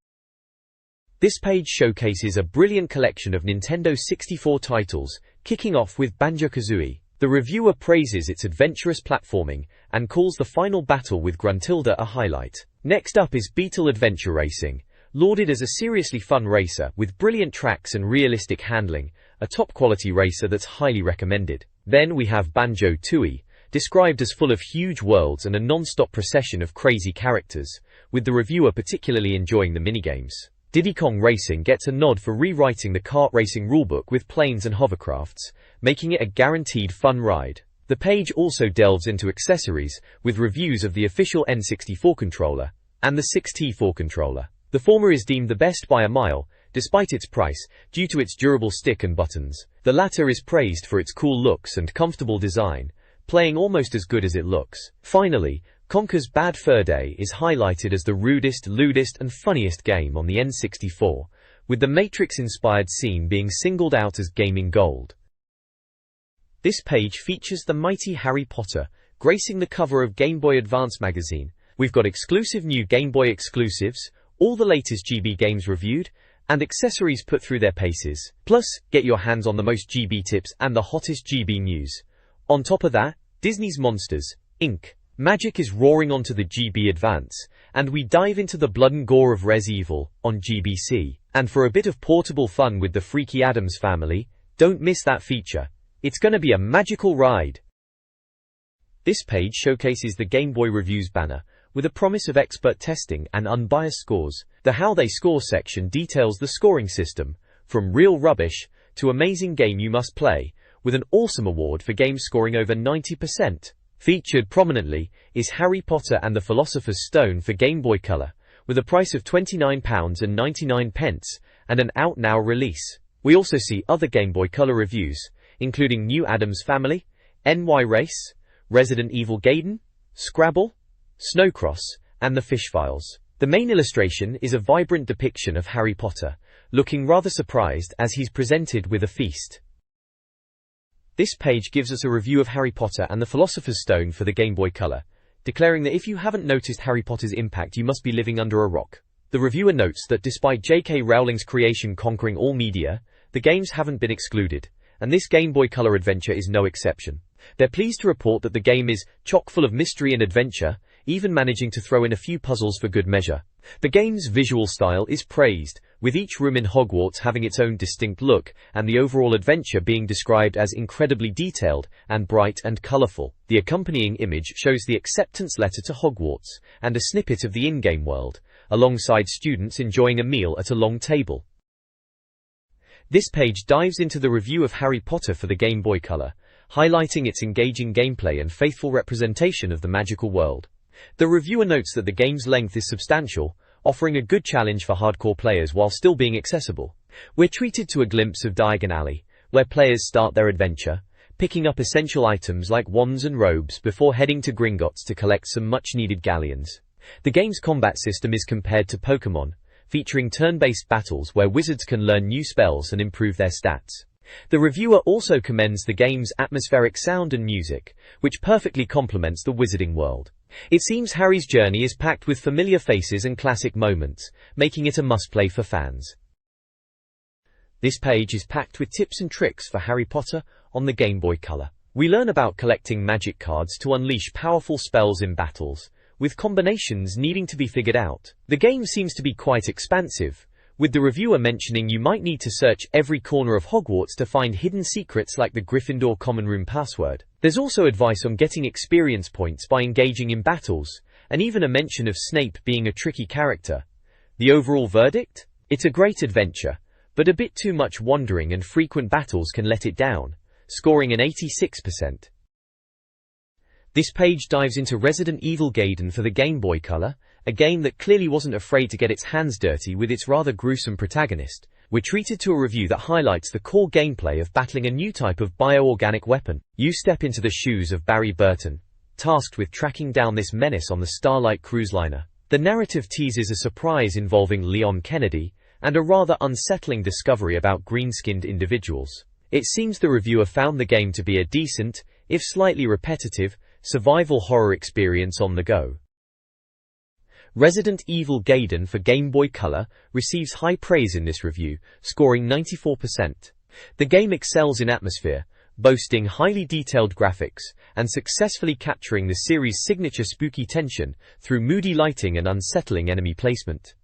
[SPEAKER 1] This page showcases a brilliant collection of Nintendo 64 titles, kicking off with Banjo-Kazooie. The reviewer praises its adventurous platforming, and calls the final battle with Gruntilda a highlight. Next up is Beetle Adventure Racing, lauded as a seriously fun racer with brilliant tracks and realistic handling, a top-quality racer that's highly recommended. Then we have Banjo-Tooie, described as full of huge worlds and a non-stop procession of crazy characters, with the reviewer particularly enjoying the minigames. Diddy Kong Racing gets a nod for rewriting the kart racing rulebook with planes and hovercrafts, making it a guaranteed fun ride. The page also delves into accessories, with reviews of the official N64 controller, and the 6T4 controller. The former is deemed the best by a mile, despite its price, due to its durable stick and buttons. The latter is praised for its cool looks and comfortable design, playing almost as good as it looks. Finally, Conker's Bad Fur Day is highlighted as the rudest, lewdest and funniest game on the N64, with the Matrix-inspired scene being singled out as gaming gold. This page features the mighty Harry Potter, gracing the cover of Game Boy Advance magazine. We've got exclusive new Game Boy exclusives, all the latest GB games reviewed, and accessories put through their paces. Plus, get your hands on the most GB tips and the hottest GB news. On top of that, Disney's Monsters, Inc. Magic is roaring onto the GB Advance, and we dive into the blood and gore of Res Evil on GBC. And for a bit of portable fun with the Freaky Adams family, don't miss that feature. It's gonna be a magical ride. This page showcases the Game Boy Reviews banner, with a promise of expert testing and unbiased scores. The How They Score section details the scoring system, from real rubbish to amazing game you must play, with an awesome award for games scoring over 90%. Featured prominently is Harry Potter and the Philosopher's Stone for Game Boy Color, with a price of £29.99 and an out-now release. We also see other Game Boy Color reviews, including New Addams Family, NY Race, Resident Evil Gaiden, Scrabble, Snowcross, and The Fish Files. The main illustration is a vibrant depiction of Harry Potter, looking rather surprised as he's presented with a feast. This page gives us a review of Harry Potter and the Philosopher's Stone for the Game Boy Color, declaring that if you haven't noticed Harry Potter's impact, you must be living under a rock. The reviewer notes that despite J.K. Rowling's creation conquering all media, the games haven't been excluded, and this Game Boy Color adventure is no exception. They're pleased to report that the game is chock full of mystery and adventure, even managing to throw in a few puzzles for good measure. The game's visual style is praised, with each room in Hogwarts having its own distinct look, and the overall adventure being described as incredibly detailed and bright and colorful. The accompanying image shows the acceptance letter to Hogwarts, and a snippet of the in-game world, alongside students enjoying a meal at a long table. This page dives into the review of Harry Potter for the Game Boy Color, highlighting its engaging gameplay and faithful representation of the magical world. The reviewer notes that the game's length is substantial, offering a good challenge for hardcore players while still being accessible. We're treated to a glimpse of Diagon Alley, where players start their adventure, picking up essential items like wands and robes before heading to Gringotts to collect some much-needed galleons. The game's combat system is compared to Pokémon, featuring turn-based battles where wizards can learn new spells and improve their stats. The reviewer also commends the game's atmospheric sound and music, which perfectly complements the wizarding world. It seems Harry's journey is packed with familiar faces and classic moments, making it a must-play for fans. This page is packed with tips and tricks for Harry Potter on the Game Boy Color. We learn about collecting magic cards to unleash powerful spells in battles, with combinations needing to be figured out. The game seems to be quite expansive, with the reviewer mentioning you might need to search every corner of Hogwarts to find hidden secrets like the Gryffindor common room password. There's also advice on getting experience points by engaging in battles, and even a mention of Snape being a tricky character. The overall verdict? It's a great adventure, but a bit too much wandering and frequent battles can let it down, scoring an 86%. This page dives into Resident Evil Gaiden for the Game Boy Color, a game that clearly wasn't afraid to get its hands dirty with its rather gruesome protagonist. We're treated to a review that highlights the core gameplay of battling a new type of bioorganic weapon. You step into the shoes of Barry Burton, tasked with tracking down this menace on the Starlight cruise liner. The narrative teases a surprise involving Leon Kennedy, and a rather unsettling discovery about green-skinned individuals. It seems the reviewer found the game to be a decent, if slightly repetitive, survival horror experience on the go. Resident Evil Gaiden for Game Boy Color receives high praise in this review, scoring 94%. The game excels in atmosphere, boasting highly detailed graphics, and successfully capturing the series' signature spooky tension through moody lighting and unsettling enemy placement.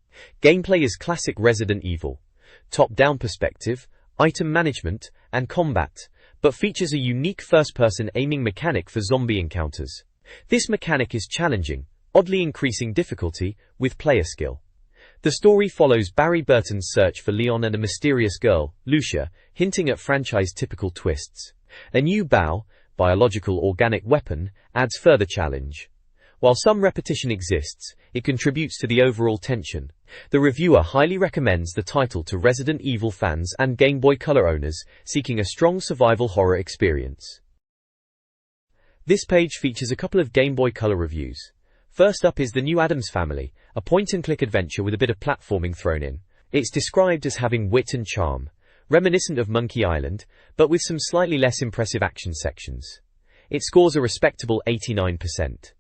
[SPEAKER 1] Gameplay is classic Resident Evil, top-down perspective, item management, and combat, but features a unique first-person aiming mechanic for zombie encounters. This mechanic is challenging, oddly increasing difficulty with player skill. The story follows Barry Burton's search for Leon and a mysterious girl, Lucia, hinting at franchise-typical twists. A new biological organic weapon adds further challenge. While some repetition exists, it contributes to the overall tension. The reviewer highly recommends the title to Resident Evil fans and Game Boy Color owners seeking a strong survival horror experience. This page features a couple of Game Boy Color reviews. First up is The New Addams Family, a point-and-click adventure with a bit of platforming thrown in. It's described as having wit and charm, reminiscent of Monkey Island, but with some slightly less impressive action sections. It scores a respectable 89%.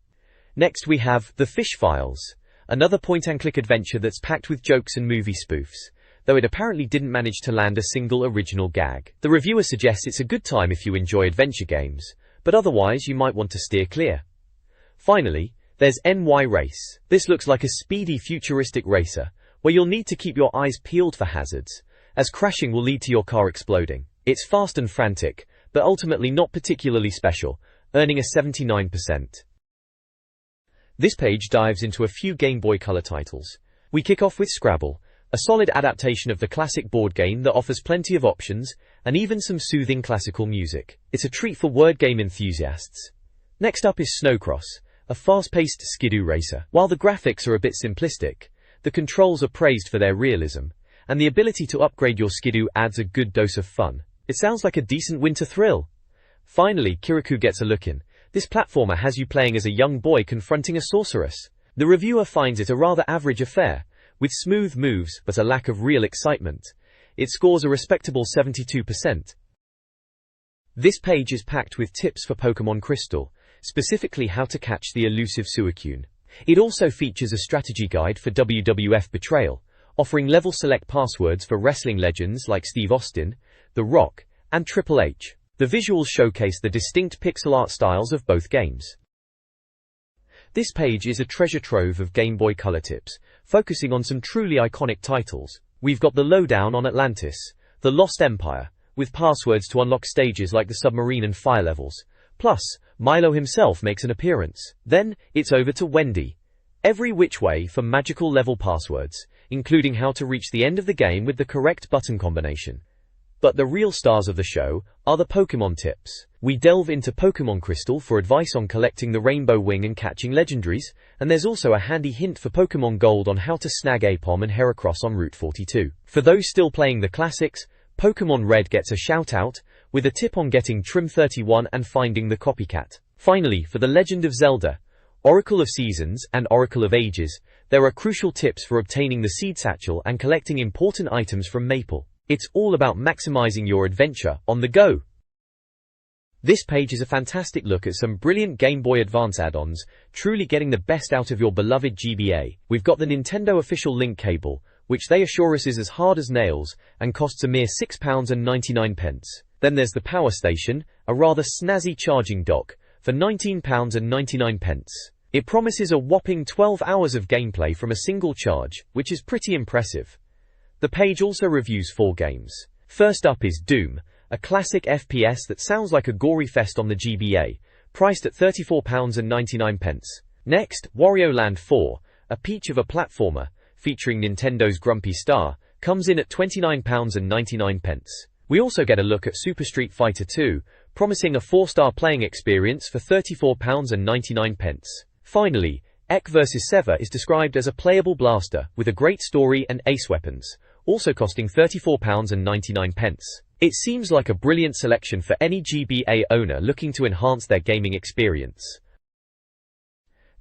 [SPEAKER 1] Next we have The Fish Files, another point-and-click adventure that's packed with jokes and movie spoofs, though it apparently didn't manage to land a single original gag. The reviewer suggests it's a good time if you enjoy adventure games, but otherwise you might want to steer clear. Finally, there's NY Race. This looks like a speedy futuristic racer, where you'll need to keep your eyes peeled for hazards, as crashing will lead to your car exploding. It's fast and frantic, but ultimately not particularly special, earning a 79%. This page dives into a few Game Boy Color titles. We kick off with Scrabble, a solid adaptation of the classic board game that offers plenty of options, and even some soothing classical music. It's a treat for word game enthusiasts. Next up is Snowcross, a fast-paced skidoo racer. While the graphics are a bit simplistic, the controls are praised for their realism, and the ability to upgrade your skidoo adds a good dose of fun. It sounds like a decent winter thrill. Finally, Kirikou gets a look in. This platformer has you playing as a young boy confronting a sorceress. The reviewer finds it a rather average affair, with smooth moves but a lack of real excitement. It scores a respectable 72%. This page is packed with tips for Pokémon Crystal, specifically how to catch the elusive Suicune. It also features a strategy guide for WWF Betrayal, offering level select passwords for wrestling legends like Steve Austin, The Rock, and Triple H. The visuals showcase the distinct pixel art styles of both games. This page is a treasure trove of Game Boy Color tips, focusing on some truly iconic titles. We've got the lowdown on Atlantis, the Lost Empire, with passwords to unlock stages like the submarine and fire levels. Plus, Milo himself makes an appearance. Then, it's over to Wendy. Every which way for magical level passwords, including how to reach the end of the game with the correct button combination. But the real stars of the show are the Pokémon tips. We delve into Pokémon Crystal for advice on collecting the Rainbow Wing and catching legendaries, and there's also a handy hint for Pokémon Gold on how to snag Apom and Heracross on Route 42. For those still playing the classics, Pokémon Red gets a shout-out, with a tip on getting Trim 31 and finding the copycat. Finally, for the Legend of Zelda, Oracle of Seasons and Oracle of Ages, there are crucial tips for obtaining the Seed Satchel and collecting important items from Maple. It's all about maximizing your adventure on the go. This page is a fantastic look at some brilliant Game Boy Advance add-ons, truly getting the best out of your beloved GBA. We've got the Nintendo official link cable, which they assure us is as hard as nails and costs a mere £6.99. Then there's the Power Station, a rather snazzy charging dock, for £19.99. It promises a whopping 12 hours of gameplay from a single charge, which is pretty impressive. The page also reviews 4 games. First up is Doom, a classic FPS that sounds like a gory fest on the GBA, priced at £34.99. Next, Wario Land 4, a peach of a platformer, featuring Nintendo's Grumpy Star, comes in at £29.99. We also get a look at Super Street Fighter 2, promising a 4-star playing experience for £34.99. Finally, Ek vs. Sever is described as a playable blaster with a great story and ace weapons, also costing £34.99. It seems like a brilliant selection for any GBA owner looking to enhance their gaming experience.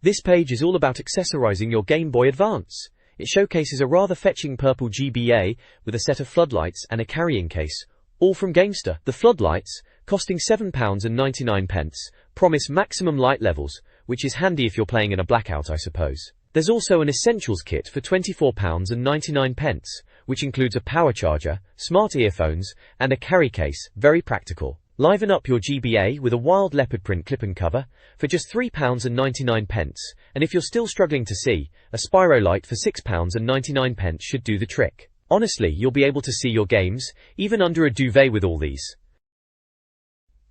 [SPEAKER 1] This page is all about accessorizing your Game Boy Advance. It showcases a rather fetching purple GBA with a set of floodlights and a carrying case, all from Gamester. The floodlights, costing £7.99, promise maximum light levels, which is handy if you're playing in a blackout, I suppose. There's also an Essentials kit for £24.99, which includes a power charger, smart earphones, and a carry case, very practical. Liven up your GBA with a wild leopard print clip-and cover for just £3.99, and if you're still struggling to see, a Spyro light for £6.99 should do the trick. Honestly, you'll be able to see your games, even under a duvet with all these.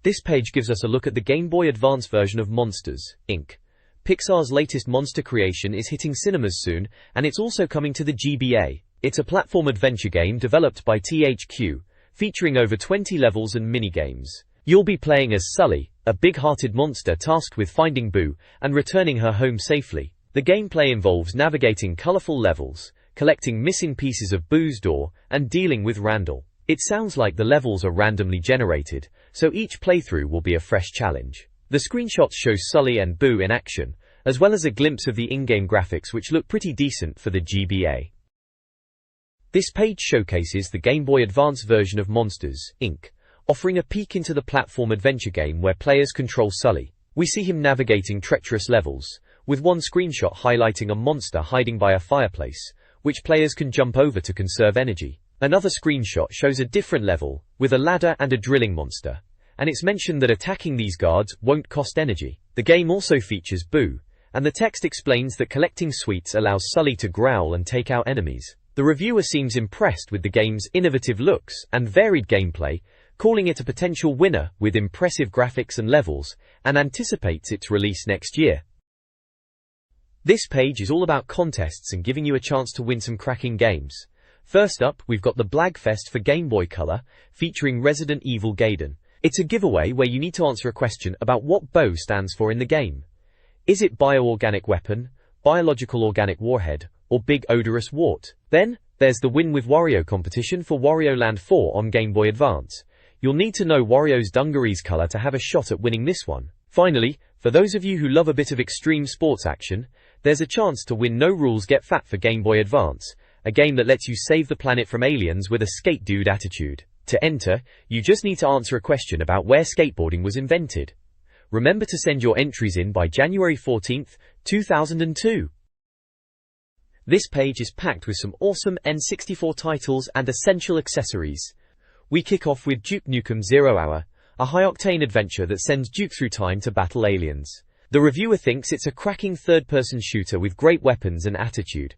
[SPEAKER 1] This page gives us a look at the Game Boy Advance version of Monsters, Inc. Pixar's latest monster creation is hitting cinemas soon, and it's also coming to the GBA. It's a platform adventure game developed by THQ, featuring over 20 levels and minigames. You'll be playing as Sully, a big-hearted monster tasked with finding Boo and returning her home safely. The gameplay involves navigating colorful levels, collecting missing pieces of Boo's door, and dealing with Randall. It sounds like the levels are randomly generated, so each playthrough will be a fresh challenge. The screenshots show Sully and Boo in action, as well as a glimpse of the in-game graphics, which look pretty decent for the GBA. This page showcases the Game Boy Advance version of Monsters, Inc., offering a peek into the platform adventure game where players control Sully. We see him navigating treacherous levels, with one screenshot highlighting a monster hiding by a fireplace, which players can jump over to conserve energy. Another screenshot shows a different level, with a ladder and a drilling monster, and it's mentioned that attacking these guards won't cost energy. The game also features Boo, and the text explains that collecting sweets allows Sully to growl and take out enemies. The reviewer seems impressed with the game's innovative looks and varied gameplay, calling it a potential winner with impressive graphics and levels, and anticipates its release next year. This page is all about contests and giving you a chance to win some cracking games. First up, we've got the Blagfest for Game Boy Color, featuring Resident Evil Gaiden. It's a giveaway where you need to answer a question about what BO stands for in the game. Is it Bioorganic Weapon, Biological Organic Warhead, or Big Odorous Wart? Then, there's the Win with Wario competition for Wario Land 4 on Game Boy Advance. You'll need to know Wario's dungarees color to have a shot at winning this one. Finally, for those of you who love a bit of extreme sports action, there's a chance to win No Rules Get Fat for Game Boy Advance, a game that lets you save the planet from aliens with a skate dude attitude. To enter, you just need to answer a question about where skateboarding was invented. Remember to send your entries in by January 14, 2002. This page is packed with some awesome N64 titles and essential accessories. We kick off with Duke Nukem 0 Hour, a high-octane adventure that sends Duke through time to battle aliens. The reviewer thinks it's a cracking third-person shooter with great weapons and attitude.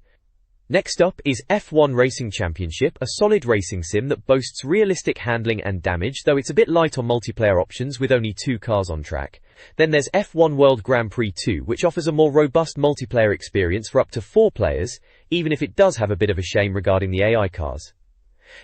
[SPEAKER 1] Next up is F1 Racing Championship, a solid racing sim that boasts realistic handling and damage, though it's a bit light on multiplayer options with only 2 cars on track. Then there's F1 World Grand Prix 2, which offers a more robust multiplayer experience for up to 4 players, even if it does have a bit of a shame regarding the AI cars.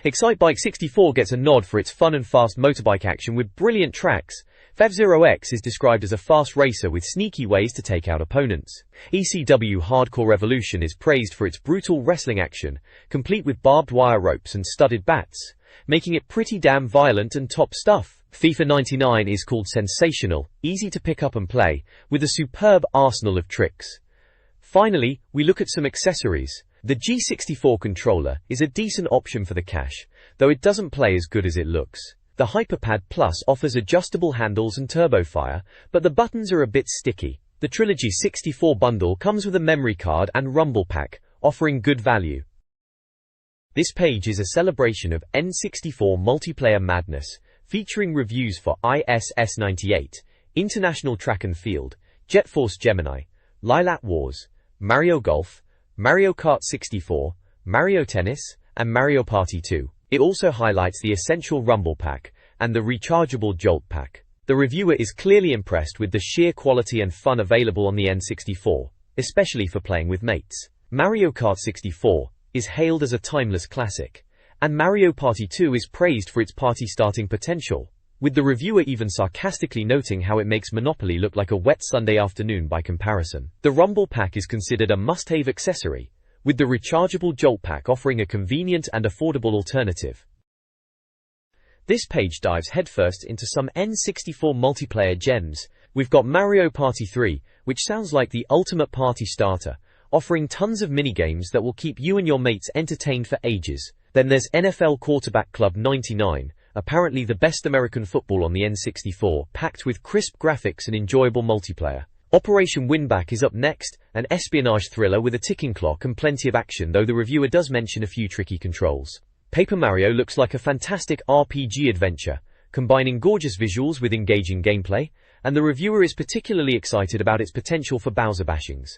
[SPEAKER 1] Excitebike 64 gets a nod for its fun and fast motorbike action with brilliant tracks. F-Zero-X is described as a fast racer with sneaky ways to take out opponents. ECW Hardcore Revolution is praised for its brutal wrestling action, complete with barbed wire ropes and studded bats, making it pretty damn violent and top stuff. FIFA 99 is called sensational, easy to pick up and play, with a superb arsenal of tricks. Finally, we look at some accessories. The G64 controller is a decent option for the cash, though it doesn't play as good as it looks. The HyperPad Plus offers adjustable handles and turbofire, but the buttons are a bit sticky. The Trilogy 64 bundle comes with a memory card and rumble pack, offering good value. This page is a celebration of N64 multiplayer madness, featuring reviews for ISS-98, International Track and Field, Jet Force Gemini, Lilat Wars, Mario Golf, Mario Kart 64, Mario Tennis, and Mario Party 2. It also highlights the essential Rumble Pack and the rechargeable Jolt Pack. The reviewer is clearly impressed with the sheer quality and fun available on the N64, especially for playing with mates. Mario Kart 64 is hailed as a timeless classic, and Mario Party 2 is praised for its party-starting potential, with the reviewer even sarcastically noting how it makes Monopoly look like a wet Sunday afternoon by comparison. The Rumble Pack is considered a must-have accessory, with the rechargeable Jolt Pack offering a convenient and affordable alternative. This page dives headfirst into some N64 multiplayer gems. We've got Mario Party 3, which sounds like the ultimate party starter, offering tons of minigames that will keep you and your mates entertained for ages. Then there's NFL Quarterback Club 99, apparently the best American football on the N64, packed with crisp graphics and enjoyable multiplayer. Operation Winback is up next, an espionage thriller with a ticking clock and plenty of action, though the reviewer does mention a few tricky controls. Paper Mario looks like a fantastic RPG adventure, combining gorgeous visuals with engaging gameplay, and the reviewer is particularly excited about its potential for Bowser bashings.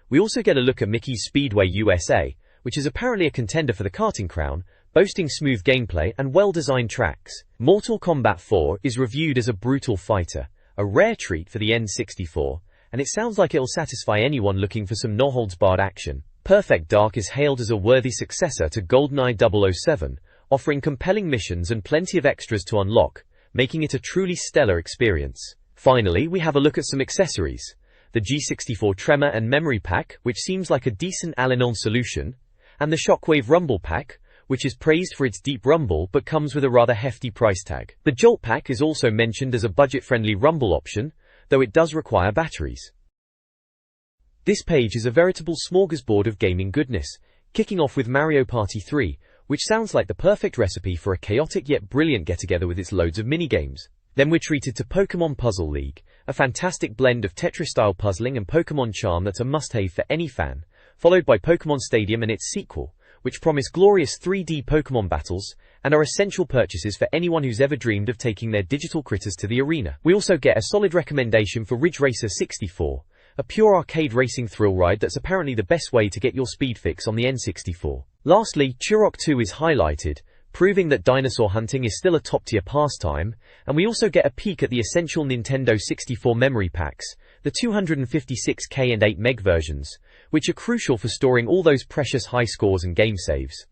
[SPEAKER 1] We also get a look at Mickey's Speedway USA, which is apparently a contender for the karting crown, boasting smooth gameplay and well-designed tracks. Mortal Kombat 4 is reviewed as a brutal fighter, a rare treat for the N64, and it sounds like it'll satisfy anyone looking for some no-holds-barred action. Perfect Dark is hailed as a worthy successor to GoldenEye 007, offering compelling missions and plenty of extras to unlock, making it a truly stellar experience. Finally, we have a look at some accessories. The G64 Tremor and Memory Pack, which seems like a decent all-in-one solution, and the Shockwave Rumble Pack, which is praised for its deep rumble but comes with a rather hefty price tag. The Jolt Pack is also mentioned as a budget-friendly rumble option, though it does require batteries. This page is a veritable smorgasbord of gaming goodness, kicking off with Mario Party 3, which sounds like the perfect recipe for a chaotic yet brilliant get-together with its loads of minigames. Then we're treated to Pokémon Puzzle League, a fantastic blend of Tetris-style puzzling and Pokémon charm that's a must-have for any fan, followed by Pokémon Stadium and its sequel, which promise glorious 3D Pokémon battles, and are essential purchases for anyone who's ever dreamed of taking their digital critters to the arena. We also get a solid recommendation for Ridge Racer 64, a pure arcade racing thrill ride that's apparently the best way to get your speed fix on the N64. Lastly, Turok 2 is highlighted, proving that dinosaur hunting is still a top-tier pastime, and we also get a peek at the essential Nintendo 64 memory packs, the 256K and 8 meg versions, which are crucial for storing all those precious high scores and game saves.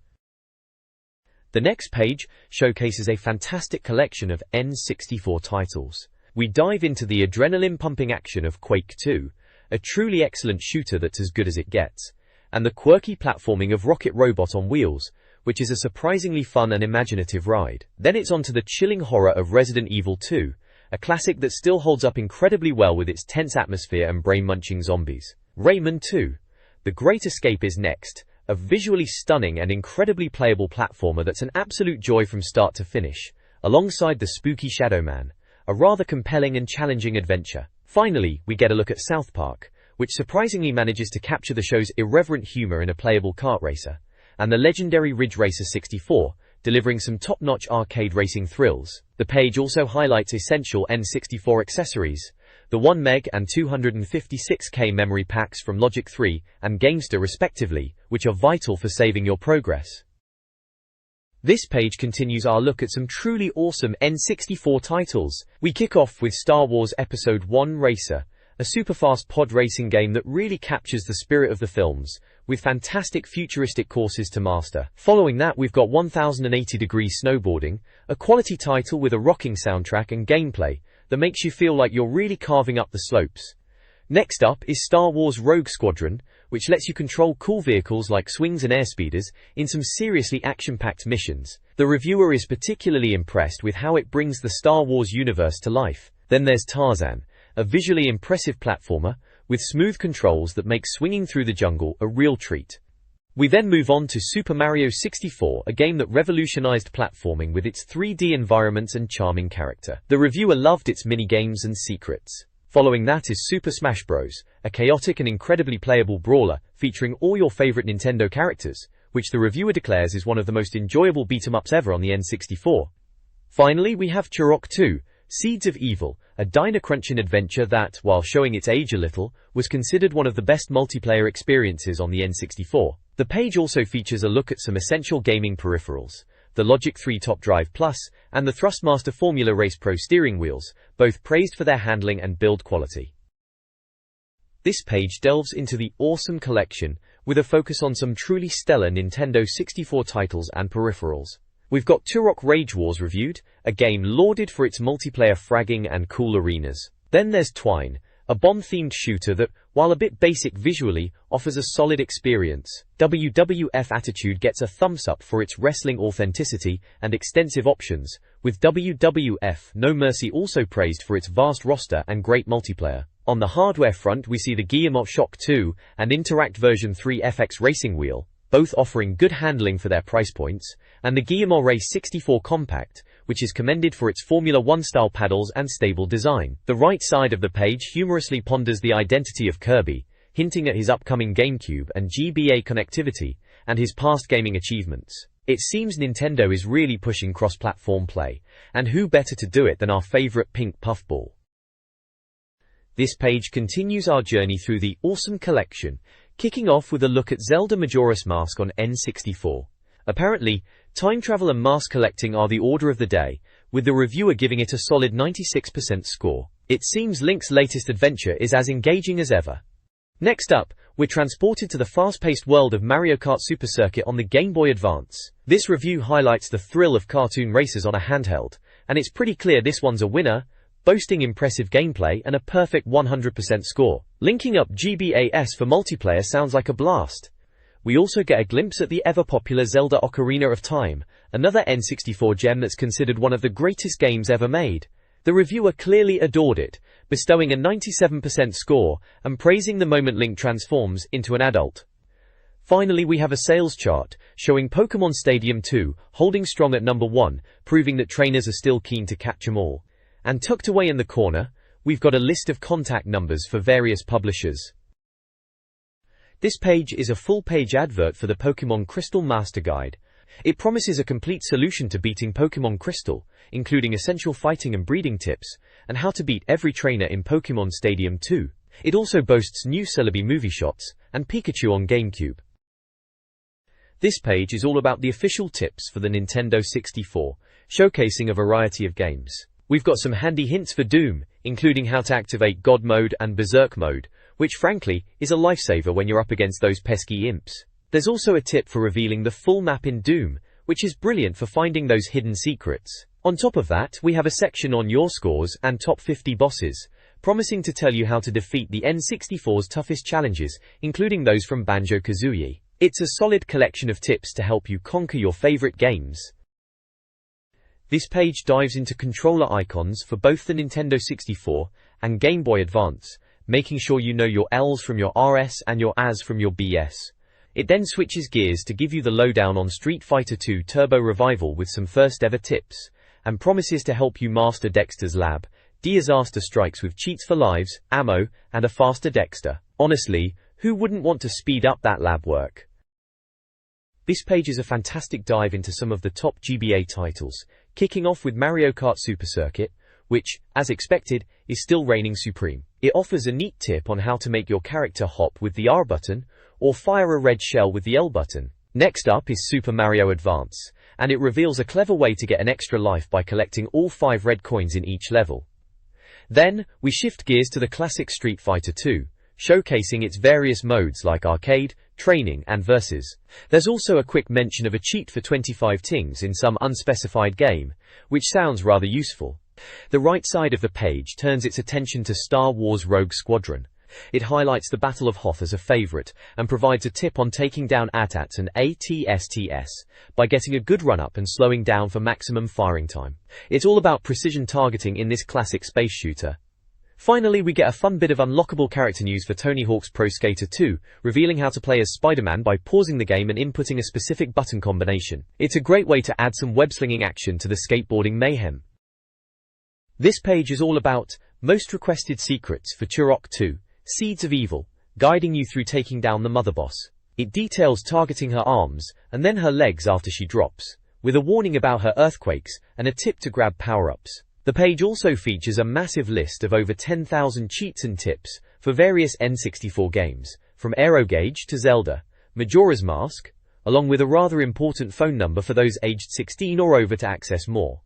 [SPEAKER 1] The next page showcases a fantastic collection of N64 titles. We dive into the adrenaline-pumping action of Quake 2, a truly excellent shooter that's as good as it gets, and the quirky platforming of Rocket Robot on Wheels, which is a surprisingly fun and imaginative ride. Then it's on to the chilling horror of Resident Evil 2, a classic that still holds up incredibly well with its tense atmosphere and brain-munching zombies. Rayman 2, The Great Escape is next, a visually stunning and incredibly playable platformer that's an absolute joy from start to finish, alongside the spooky Shadow Man, a rather compelling and challenging adventure. Finally, we get a look at South Park, which surprisingly manages to capture the show's irreverent humor in a playable kart racer, and the legendary Ridge Racer 64, delivering some top-notch arcade racing thrills. The page also highlights essential N64 accessories, the 1 meg and 256K memory packs from Logic 3 and Gamester respectively, which are vital for saving your progress. This page continues our look at some truly awesome N64 titles. We kick off with Star Wars Episode 1 Racer, a super-fast pod racing game that really captures the spirit of the films, with fantastic futuristic courses to master. Following that, we've got 1080 Degree Snowboarding, a quality title with a rocking soundtrack and gameplay that makes you feel like you're really carving up the slopes. Next up is Star Wars Rogue Squadron, which lets you control cool vehicles like swings and airspeeders in some seriously action-packed missions. The reviewer is particularly impressed with how it brings the Star Wars universe to life. Then there's Tarzan, a visually impressive platformer with smooth controls that make swinging through the jungle a real treat. We then move on to Super Mario 64, a game that revolutionized platforming with its 3D environments and charming character. The reviewer loved its mini-games and secrets. Following that is Super Smash Bros., a chaotic and incredibly playable brawler featuring all your favorite Nintendo characters, which the reviewer declares is one of the most enjoyable beat-em-ups ever on the N64. Finally, we have Turok 2, Seeds of Evil, a dino-crunching adventure that, while showing its age a little, was considered one of the best multiplayer experiences on the N64. The page also features a look at some essential gaming peripherals, the Logic 3 Top Drive Plus, and the Thrustmaster Formula Race Pro steering wheels, both praised for their handling and build quality. This page delves into the awesome collection, with a focus on some truly stellar Nintendo 64 titles and peripherals. We've got Turok Rage Wars reviewed, a game lauded for its multiplayer fragging and cool arenas. Then there's Twine, a bomb-themed shooter that, while a bit basic visually, offers a solid experience. WWF Attitude gets a thumbs up for its wrestling authenticity and extensive options, with WWF No Mercy also praised for its vast roster and great multiplayer. On the hardware front, we see the Guillemot Shock 2 and Interact version 3 FX Racing Wheel, both offering good handling for their price points, and the Guillemot Race 64 Compact, which is commended for its Formula 1-style paddles and stable design. The right side of the page humorously ponders the identity of Kirby, hinting at his upcoming GameCube and GBA connectivity, and his past gaming achievements. It seems Nintendo is really pushing cross-platform play, and who better to do it than our favorite pink puffball? This page continues our journey through the awesome collection, kicking off with a look at Zelda Majora's Mask on N64. Apparently, time travel and mask collecting are the order of the day, with the reviewer giving it a solid 96% score. It seems Link's latest adventure is as engaging as ever. Next up, we're transported to the fast-paced world of Mario Kart Super Circuit on the Game Boy Advance. This review highlights the thrill of cartoon races on a handheld, and it's pretty clear this one's a winner, boasting impressive gameplay and a perfect 100% score. Linking up GBAS for multiplayer sounds like a blast. We also get a glimpse at the ever-popular Zelda Ocarina of Time, another N64 gem that's considered one of the greatest games ever made. The reviewer clearly adored it, bestowing a 97% score and praising the moment Link transforms into an adult. Finally, we have a sales chart showing Pokémon Stadium 2 holding strong at number 1, proving that trainers are still keen to catch 'em all. And tucked away in the corner, we've got a list of contact numbers for various publishers. This page is a full-page advert for the Pokémon Crystal Master Guide. It promises a complete solution to beating Pokémon Crystal, including essential fighting and breeding tips, and how to beat every trainer in Pokémon Stadium 2. It also boasts new Celebi movie shots, and Pikachu on GameCube. This page is all about the official tips for the Nintendo 64, showcasing a variety of games. We've got some handy hints for Doom, including how to activate God Mode and Berserk Mode, which frankly, is a lifesaver when you're up against those pesky imps. There's also a tip for revealing the full map in Doom, which is brilliant for finding those hidden secrets. On top of that, we have a section on your scores and top 50 bosses, promising to tell you how to defeat the N64's toughest challenges, including those from Banjo-Kazooie. It's a solid collection of tips to help you conquer your favorite games. This page dives into controller icons for both the Nintendo 64 and Game Boy Advance, making sure you know your L's from your RS and your A's from your BS. It then switches gears to give you the lowdown on Street Fighter II Turbo Revival with some first-ever tips, and promises to help you master Dexter's Lab, Disaster Strikes with cheats for lives, ammo, and a faster Dexter. Honestly, who wouldn't want to speed up that lab work? This page is a fantastic dive into some of the top GBA titles, kicking off with Mario Kart Super Circuit, which, as expected, is still reigning supreme. It offers a neat tip on how to make your character hop with the R button, or fire a red shell with the L button. Next up is Super Mario Advance, and it reveals a clever way to get an extra life by collecting all 5 red coins in each level. Then, we shift gears to the classic Street Fighter II, showcasing its various modes like arcade, training, and versus. There's also a quick mention of a cheat for 25 tings in some unspecified game, which sounds rather useful. The right side of the page turns its attention to Star Wars Rogue Squadron. It highlights the Battle of Hoth as a favorite, and provides a tip on taking down AT-ATs and AT-STs by getting a good run-up and slowing down for maximum firing time. It's all about precision targeting in this classic space shooter. Finally, we get a fun bit of unlockable character news for Tony Hawk's Pro Skater 2, revealing how to play as Spider-Man by pausing the game and inputting a specific button combination. It's a great way to add some web-slinging action to the skateboarding mayhem. This page is all about Most Requested Secrets for Turok 2, Seeds of Evil, guiding you through taking down the Mother Boss. It details targeting her arms, and then her legs after she drops, with a warning about her earthquakes, and a tip to grab power-ups. The page also features a massive list of over 10,000 cheats and tips for various N64 games, from Aerogauge to Zelda, Majora's Mask, along with a rather important phone number for those aged 16 or over to access more.